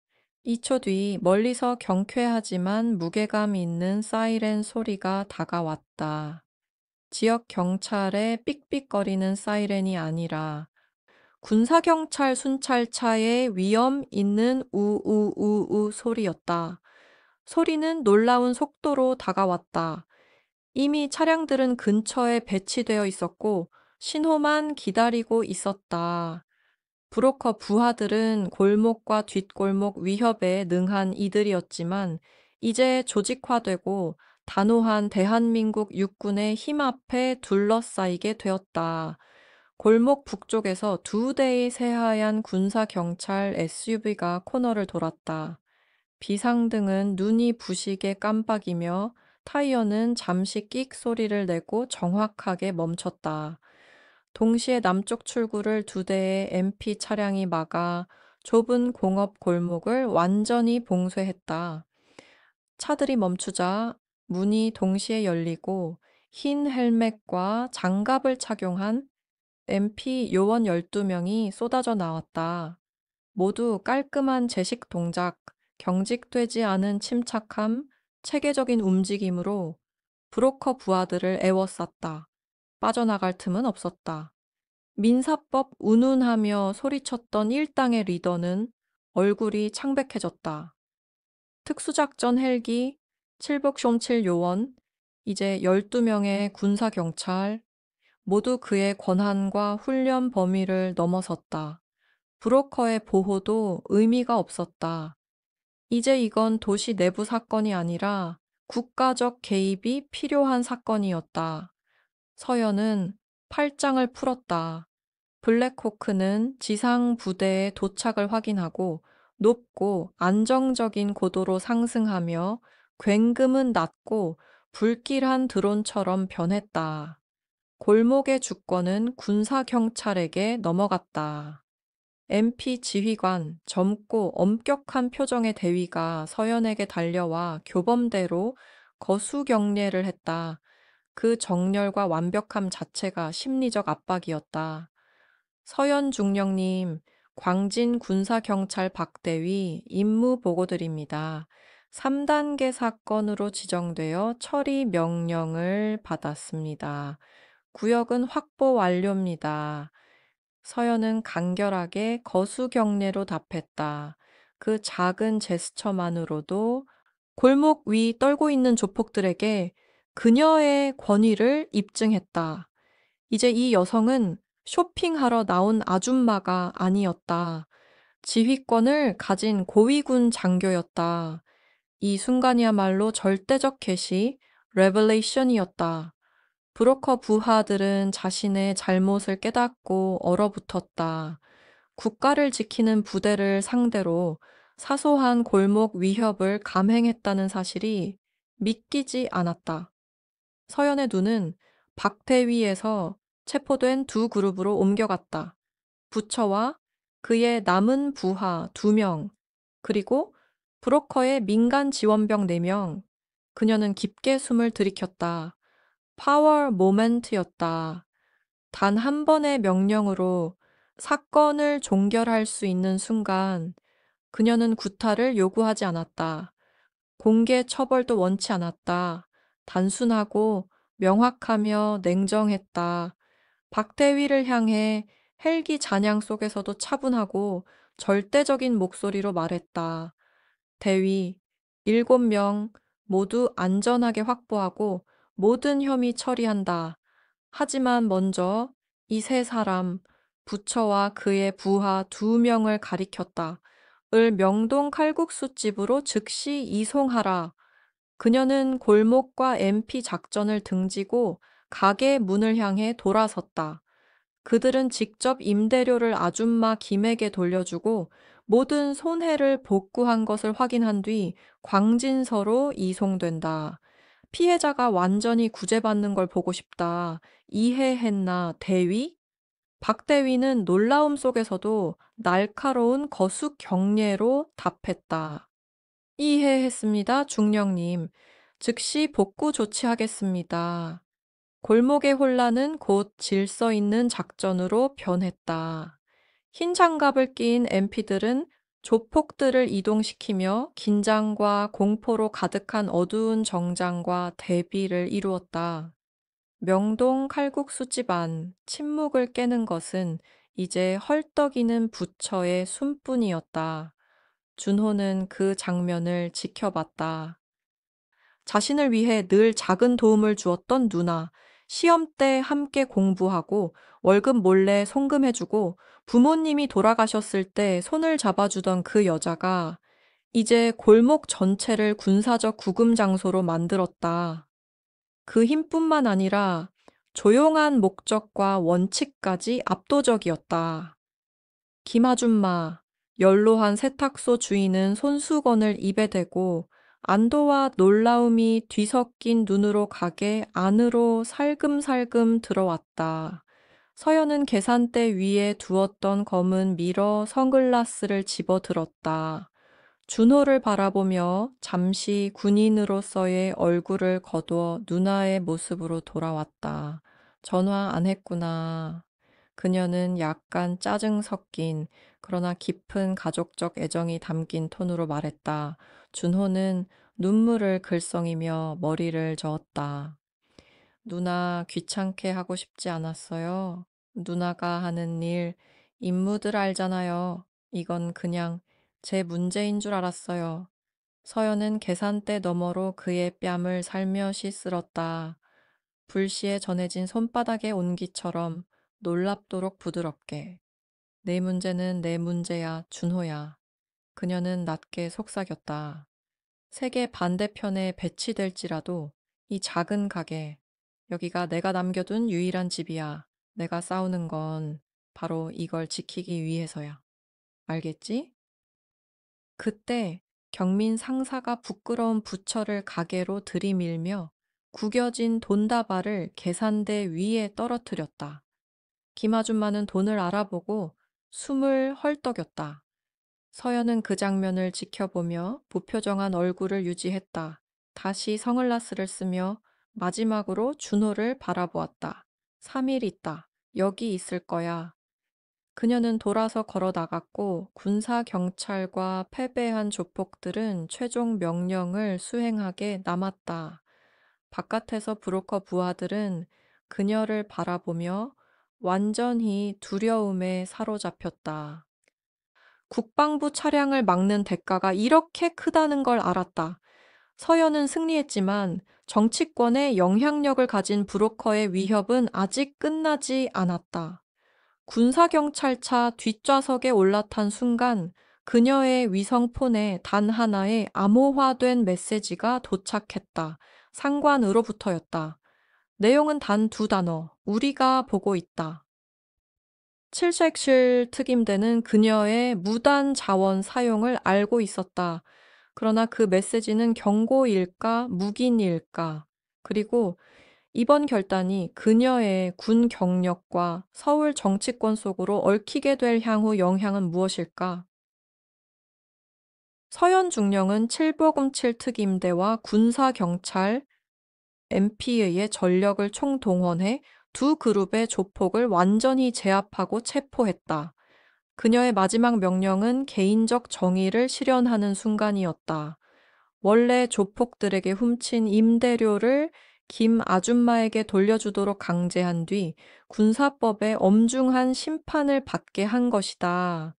2초 뒤 멀리서 경쾌하지만 무게감 있는 사이렌 소리가 다가왔다. 지역 경찰의 삑삑거리는 사이렌이 아니라 군사경찰 순찰차의 위험 있는 우우우우 소리였다. 소리는 놀라운 속도로 다가왔다. 이미 차량들은 근처에 배치되어 있었고 신호만 기다리고 있었다. 브로커 부하들은 골목과 뒷골목 위협에 능한 이들이었지만 이제 조직화되고 단호한 대한민국 육군의 힘 앞에 둘러싸이게 되었다. 골목 북쪽에서 두 대의 새하얀 군사경찰 SUV가 코너를 돌았다. 비상등은 눈이 부시게 깜빡이며 타이어는 잠시 끽 소리를 내고 정확하게 멈췄다. 동시에 남쪽 출구를 두 대의 MP 차량이 막아 좁은 공업 골목을 완전히 봉쇄했다. 차들이 멈추자 문이 동시에 열리고 흰 헬멧과 장갑을 착용한 MP 요원 12명이 쏟아져 나왔다. 모두 깔끔한 제식 동작, 경직되지 않은 침착함, 체계적인 움직임으로 브로커 부하들을 애워쌌다. 빠져나갈 틈은 없었다. 민사법 운운하며 소리쳤던 일당의 리더는 얼굴이 창백해졌다. 특수작전 헬기, 칠복숑칠 요원, 이제 12명의 군사경찰, 모두 그의 권한과 훈련 범위를 넘어섰다. 브로커의 보호도 의미가 없었다. 이제 이건 도시 내부 사건이 아니라 국가적 개입이 필요한 사건이었다. 서연은 팔짱을 풀었다. 블랙호크는 지상 부대의 도착을 확인하고 높고 안정적인 고도로 상승하며 굉금은 낮고 불길한 드론처럼 변했다. 골목의 주권은 군사경찰에게 넘어갔다. MP 지휘관, 젊고 엄격한 표정의 대위가 서연에게 달려와 교범대로 거수경례를 했다. 그 정렬과 완벽함 자체가 심리적 압박이었다. 서연 중령님, 광진 군사경찰 박대위 임무 보고드립니다. 3단계 사건으로 지정되어 처리 명령을 받았습니다. 구역은 확보 완료입니다. 서연은 간결하게 거수경례로 답했다. 그 작은 제스처만으로도 골목 위 떨고 있는 조폭들에게 그녀의 권위를 입증했다. 이제 이 여성은 쇼핑하러 나온 아줌마가 아니었다. 지휘권을 가진 고위군 장교였다. 이 순간이야말로 절대적 계시, 레벨레이션이었다. 브로커 부하들은 자신의 잘못을 깨닫고 얼어붙었다. 국가를 지키는 부대를 상대로 사소한 골목 위협을 감행했다는 사실이 믿기지 않았다. 서연의 눈은 박대위에서 체포된 두 그룹으로 옮겨갔다. 부처와 그의 남은 부하 2명, 그리고 브로커의 민간 지원병 4명. 그녀는 깊게 숨을 들이켰다. 파워 모멘트였다. 단 한 번의 명령으로 사건을 종결할 수 있는 순간 그녀는 구타를 요구하지 않았다. 공개 처벌도 원치 않았다. 단순하고 명확하며 냉정했다. 박대위를 향해 헬기 잔향 속에서도 차분하고 절대적인 목소리로 말했다. 대위, 7명 모두 안전하게 확보하고 모든 혐의 처리한다. 하지만 먼저 이 3사람, 부처와 그의 부하 2명을 가리켰다. 을 명동 칼국수집으로 즉시 이송하라. 그녀는 골목과 MP 작전을 등지고 가게 문을 향해 돌아섰다. 그들은 직접 임대료를 아줌마 김에게 돌려주고 모든 손해를 복구한 것을 확인한 뒤 광진서로 이송된다. 피해자가 완전히 구제받는 걸 보고 싶다. 이해했나, 대위? 박 대위는 놀라움 속에서도 날카로운 거수 경례로 답했다. 이해했습니다, 중령님. 즉시 복구 조치하겠습니다. 골목의 혼란은 곧 질서 있는 작전으로 변했다. 흰 장갑을 낀 MP들은 조폭들을 이동시키며 긴장과 공포로 가득한 어두운 정장과 대비를 이루었다. 명동 칼국수집 안 침묵을 깨는 것은 이제 헐떡이는 부처의 숨뿐이었다. 준호는 그 장면을 지켜봤다. 자신을 위해 늘 작은 도움을 주었던 누나, 시험 때 함께 공부하고 월급 몰래 송금해주고 부모님이 돌아가셨을 때 손을 잡아주던 그 여자가 이제 골목 전체를 군사적 구금 장소로 만들었다. 그 힘뿐만 아니라 조용한 목적과 원칙까지 압도적이었다. 김아줌마, 연로한 세탁소 주인은 손수건을 입에 대고 안도와 놀라움이 뒤섞인 눈으로 가게 안으로 살금살금 들어왔다. 서연은 계산대 위에 두었던 검은 미러 선글라스를 집어들었다. 준호를 바라보며 잠시 군인으로서의 얼굴을 거두어 누나의 모습으로 돌아왔다. 전화 안 했구나. 그녀는 약간 짜증 섞인 그러나 깊은 가족적 애정이 담긴 톤으로 말했다. 준호는 눈물을 글썽이며 머리를 저었다. 누나 귀찮게 하고 싶지 않았어요. 누나가 하는 일, 임무들 알잖아요. 이건 그냥 제 문제인 줄 알았어요. 서연은 계산대 너머로 그의 뺨을 살며시 쓸었다. 불시에 전해진 손바닥의 온기처럼 놀랍도록 부드럽게. 내 문제는 내 문제야, 준호야. 그녀는 낮게 속삭였다. 세계 반대편에 배치될지라도 이 작은 가게, 여기가 내가 남겨둔 유일한 집이야. 내가 싸우는 건 바로 이걸 지키기 위해서야. 알겠지? 그때 경민 상사가 부끄러운 부처를 가게로 들이밀며 구겨진 돈다발을 계산대 위에 떨어뜨렸다. 김아줌마는 돈을 알아보고 숨을 헐떡였다. 서연은 그 장면을 지켜보며 무표정한 얼굴을 유지했다. 다시 선글라스를 쓰며 마지막으로 준호를 바라보았다. 3일 있다. 여기 있을 거야. 그녀는 돌아서 걸어 나갔고 군사 경찰과 패배한 조폭들은 최종 명령을 수행하게 남았다. 바깥에서 브로커 부하들은 그녀를 바라보며 완전히 두려움에 사로잡혔다. 국방부 차량을 막는 대가가 이렇게 크다는 걸 알았다. 서연은 승리했지만 정치권의 영향력을 가진 브로커의 위협은 아직 끝나지 않았다. 군사경찰차 뒷좌석에 올라탄 순간 그녀의 위성폰에 단 하나의 암호화된 메시지가 도착했다. 상관으로부터였다. 내용은 단 2단어. 우리가 보고 있다. 칠색실 특임대는 그녀의 무단 자원 사용을 알고 있었다. 그러나 그 메시지는 경고일까, 묵인일까, 그리고 이번 결단이 그녀의 군 경력과 서울 정치권 속으로 얽히게 될 향후 영향은 무엇일까? 서현 중령은 칠보금7 특임대와 군사경찰 MP의 전력을 총동원해 두 그룹의 조폭을 완전히 제압하고 체포했다. 그녀의 마지막 명령은 개인적 정의를 실현하는 순간이었다. 원래 조폭들에게 훔친 임대료를 김 아줌마에게 돌려주도록 강제한 뒤 군사법에 엄중한 심판을 받게 한 것이다.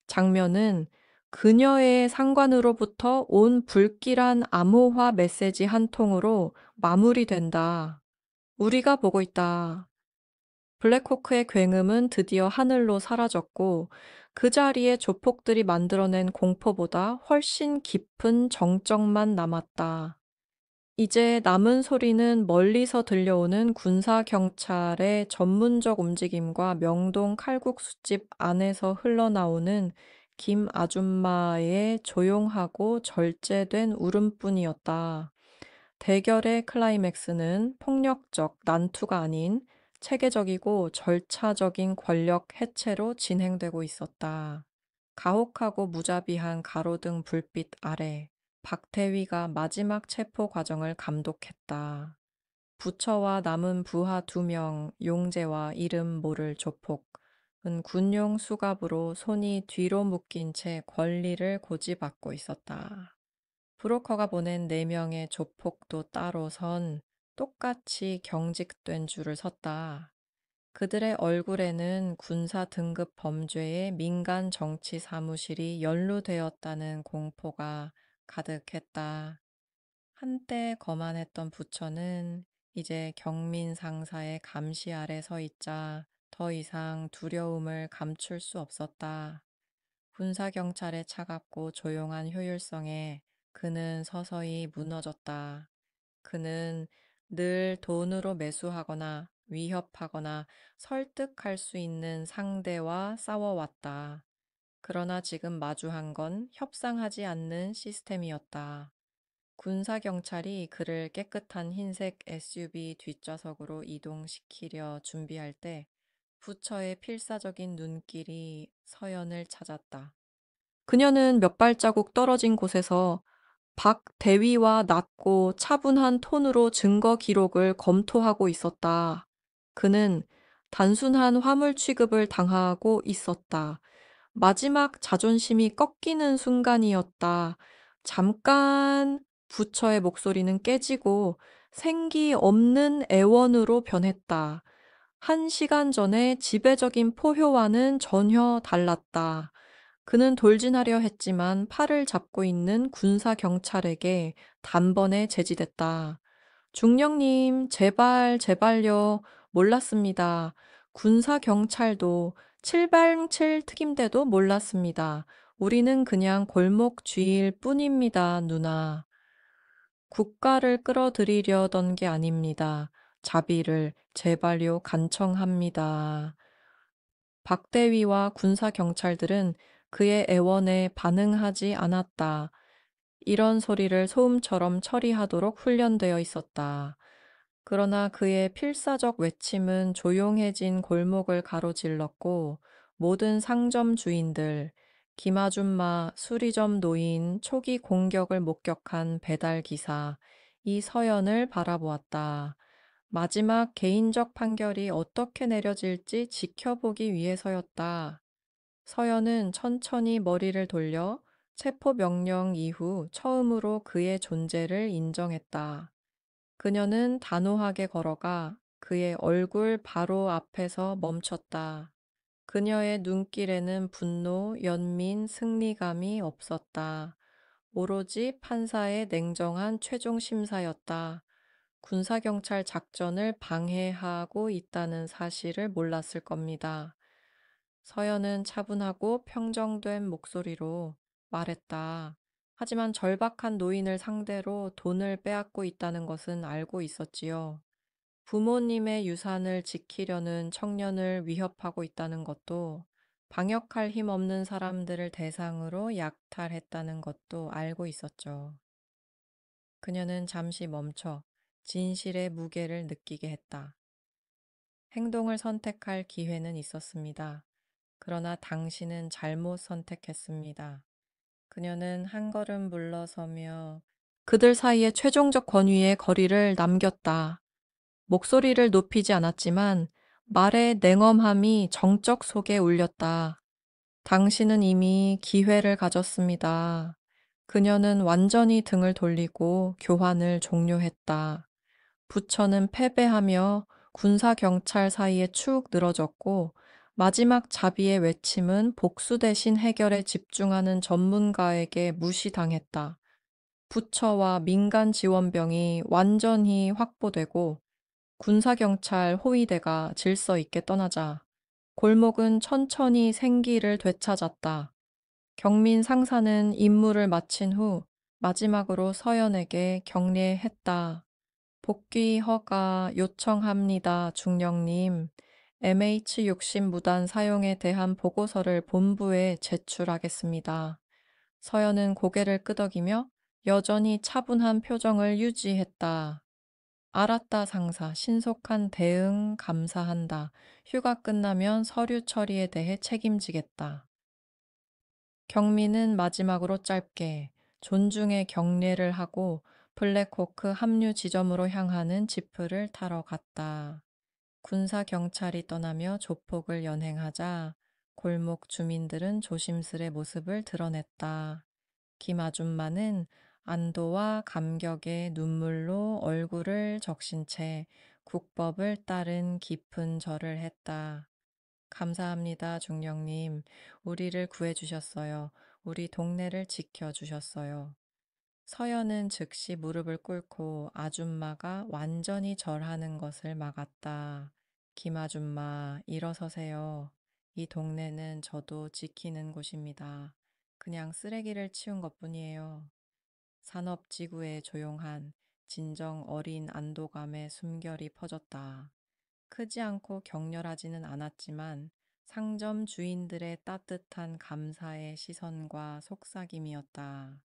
장면은 그녀의 상관으로부터 온 불길한 암호화 메시지 한 통으로 마무리된다. 우리가 보고 있다. 블랙호크의 굉음은 드디어 하늘로 사라졌고 그 자리에 조폭들이 만들어낸 공포보다 훨씬 깊은 정적만 남았다. 이제 남은 소리는 멀리서 들려오는 군사경찰의 전문적 움직임과 명동 칼국수집 안에서 흘러나오는 김 아줌마의 조용하고 절제된 울음뿐이었다. 대결의 클라이맥스는 폭력적 난투가 아닌 체계적이고 절차적인 권력 해체로 진행되고 있었다. 가혹하고 무자비한 가로등 불빛 아래 박태위가 마지막 체포 과정을 감독했다. 부처와 남은 부하 2명, 용재와 이름 모를 조폭은 군용 수갑으로 손이 뒤로 묶인 채 권리를 고집받고 있었다. 브로커가 보낸 4명의 조폭도 따로 선 똑같이 경직된 줄을 섰다. 그들의 얼굴에는 군사 등급 범죄의 민간 정치 사무실이 연루되었다는 공포가 가득했다. 한때 거만했던 부처는 이제 경민 상사의 감시 아래 서 있자 더 이상 두려움을 감출 수 없었다. 군사경찰의 차갑고 조용한 효율성에 그는 서서히 무너졌다. 그는 늘 돈으로 매수하거나 위협하거나 설득할 수 있는 상대와 싸워왔다. 그러나 지금 마주한 건 협상하지 않는 시스템이었다. 군사경찰이 그를 깨끗한 흰색 SUV 뒷좌석으로 이동시키려 준비할 때 부처의 필사적인 눈길이 서연을 찾았다. 그녀는 몇 발자국 떨어진 곳에서 박 대위와 낮고 차분한 톤으로 증거 기록을 검토하고 있었다. 그는 단순한 화물 취급을 당하고 있었다. 마지막 자존심이 꺾이는 순간이었다. 잠깐 부처의 목소리는 깨지고 생기 없는 애원으로 변했다. 1시간 전에 지배적인 포효와는 전혀 달랐다. 그는 돌진하려 했지만 팔을 잡고 있는 군사 경찰에게 단번에 제지됐다. 중령님, 제발, 제발요. 몰랐습니다. 군사 경찰도 707 특임대도 몰랐습니다. 우리는 그냥 골목 쥐일 뿐입니다, 누나. 국가를 끌어들이려던 게 아닙니다. 자비를 제발요 간청합니다. 박대위와 군사 경찰들은 그의 애원에 반응하지 않았다. 이런 소리를 소음처럼 처리하도록 훈련되어 있었다. 그러나 그의 필사적 외침은 조용해진 골목을 가로질렀고 모든 상점 주인들, 김아줌마, 수리점 노인, 초기 공격을 목격한 배달 기사, 이 서연을 바라보았다. 마지막 개인적 판결이 어떻게 내려질지 지켜보기 위해서였다. 서연은 천천히 머리를 돌려 체포 명령 이후 처음으로 그의 존재를 인정했다. 그녀는 단호하게 걸어가 그의 얼굴 바로 앞에서 멈췄다. 그녀의 눈길에는 분노, 연민, 승리감이 없었다. 오로지 판사의 냉정한 최종 심사였다. 군사경찰 작전을 방해하고 있다는 사실을 몰랐을 겁니다. 서연은 차분하고 평정된 목소리로 말했다. 하지만 절박한 노인을 상대로 돈을 빼앗고 있다는 것은 알고 있었지요. 부모님의 유산을 지키려는 청년을 위협하고 있다는 것도, 방역할 힘 없는 사람들을 대상으로 약탈했다는 것도 알고 있었죠. 그녀는 잠시 멈춰 진실의 무게를 느끼게 했다. 행동을 선택할 기회는 있었습니다. 그러나 당신은 잘못 선택했습니다. 그녀는 한 걸음 물러서며 그들 사이의 최종적 권위의 거리를 남겼다. 목소리를 높이지 않았지만 말의 냉엄함이 정적 속에 울렸다. 당신은 이미 기회를 가졌습니다. 그녀는 완전히 등을 돌리고 교환을 종료했다. 부처는 패배하며 군사경찰 사이에 축 늘어졌고 마지막 자비의 외침은 복수 대신 해결에 집중하는 전문가에게 무시당했다. 부처와 민간 지원병이 완전히 확보되고 군사경찰 호위대가 질서 있게 떠나자 골목은 천천히 생기를 되찾았다. 경민 상사는 임무를 마친 후 마지막으로 서연에게 격려했다. 복귀 허가 요청합니다, 중령님. MH60 무단 사용에 대한 보고서를 본부에 제출하겠습니다. 서연은 고개를 끄덕이며 여전히 차분한 표정을 유지했다. 알았다, 상사. 신속한 대응 감사한다. 휴가 끝나면 서류 처리에 대해 책임지겠다. 경민은 마지막으로 짧게 존중의 경례를 하고 블랙호크 합류 지점으로 향하는 지프를 타러 갔다. 군사 경찰이 떠나며 조폭을 연행하자 골목 주민들은 조심스레 모습을 드러냈다. 김 아줌마는 안도와 감격의 눈물로 얼굴을 적신 채 국법을 따른 깊은 절을 했다. 감사합니다, 중령님. 우리를 구해주셨어요. 우리 동네를 지켜주셨어요. 서연은 즉시 무릎을 꿇고 아줌마가 완전히 절하는 것을 막았다. 김아줌마, 일어서세요. 이 동네는 저도 지키는 곳입니다. 그냥 쓰레기를 치운 것뿐이에요. 산업지구의 조용한, 진정 어린 안도감의 숨결이 퍼졌다. 크지 않고 격렬하지는 않았지만 상점 주인들의 따뜻한 감사의 시선과 속삭임이었다.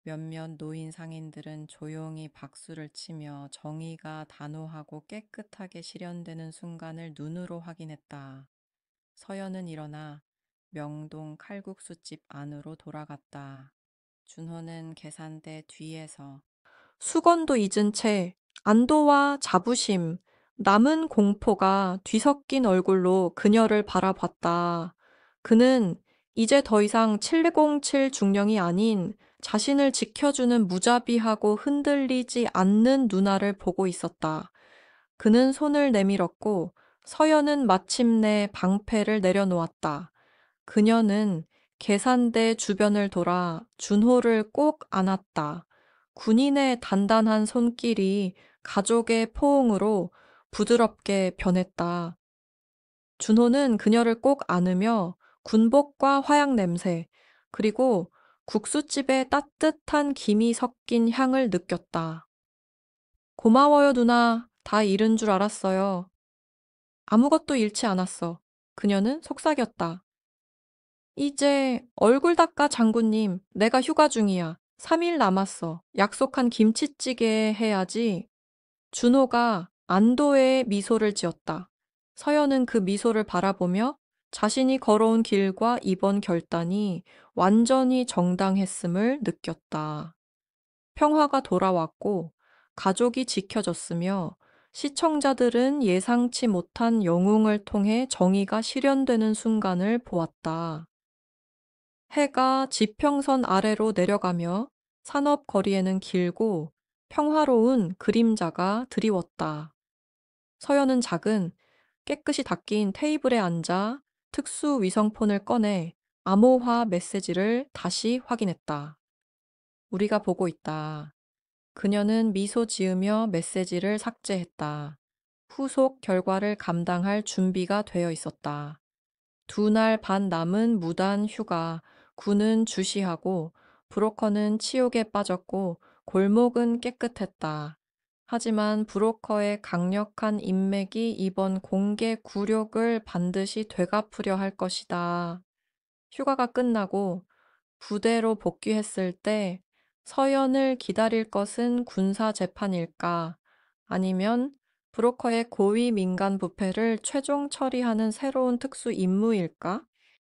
몇몇 노인 상인들은 조용히 박수를 치며 정의가 단호하고 깨끗하게 실현되는 순간을 눈으로 확인했다. 서연은 일어나 명동 칼국수집 안으로 돌아갔다. 준호는 계산대 뒤에서 수건도 잊은 채 안도와 자부심, 남은 공포가 뒤섞인 얼굴로 그녀를 바라봤다. 그는 이제 더 이상 707 중령이 아닌 자신을 지켜주는 무자비하고 흔들리지 않는 누나를 보고 있었다. 그는 손을 내밀었고 서연은 마침내 방패를 내려놓았다. 그녀는 계산대 주변을 돌아 준호를 꼭 안았다. 군인의 단단한 손길이 가족의 포옹으로 부드럽게 변했다. 준호는 그녀를 꼭 안으며 군복과 화약 냄새, 그리고 국수집의 따뜻한 김이 섞인 향을 느꼈다. 고마워요, 누나. 다 잃은 줄 알았어요. 아무것도 잃지 않았어. 그녀는 속삭였다. 이제 얼굴 닦아, 장군님. 내가 휴가 중이야. 3일 남았어. 약속한 김치찌개 해야지. 준호가 안도의 미소를 지었다. 서연은 그 미소를 바라보며 자신이 걸어온 길과 이번 결단이 완전히 정당했음을 느꼈다. 평화가 돌아왔고 가족이 지켜졌으며 시청자들은 예상치 못한 영웅을 통해 정의가 실현되는 순간을 보았다. 해가 지평선 아래로 내려가며 산업 거리에는 길고 평화로운 그림자가 드리웠다. 서연은 작은 깨끗이 닦인 테이블에 앉아 특수 위성폰을 꺼내 암호화 메시지를 다시 확인했다. 우리가 보고 있다. 그녀는 미소 지으며 메시지를 삭제했다. 후속 결과를 감당할 준비가 되어 있었다. 2날 반 남은 무단 휴가, 군은 주시하고 브로커는 치욕에 빠졌고 골목은 깨끗했다. 하지만 브로커의 강력한 인맥이 이번 공개 굴욕을 반드시 되갚으려 할 것이다. 휴가가 끝나고 부대로 복귀했을 때 서연을 기다릴 것은 군사 재판일까? 아니면 브로커의 고위 민간 부패를 최종 처리하는 새로운 특수 임무일까?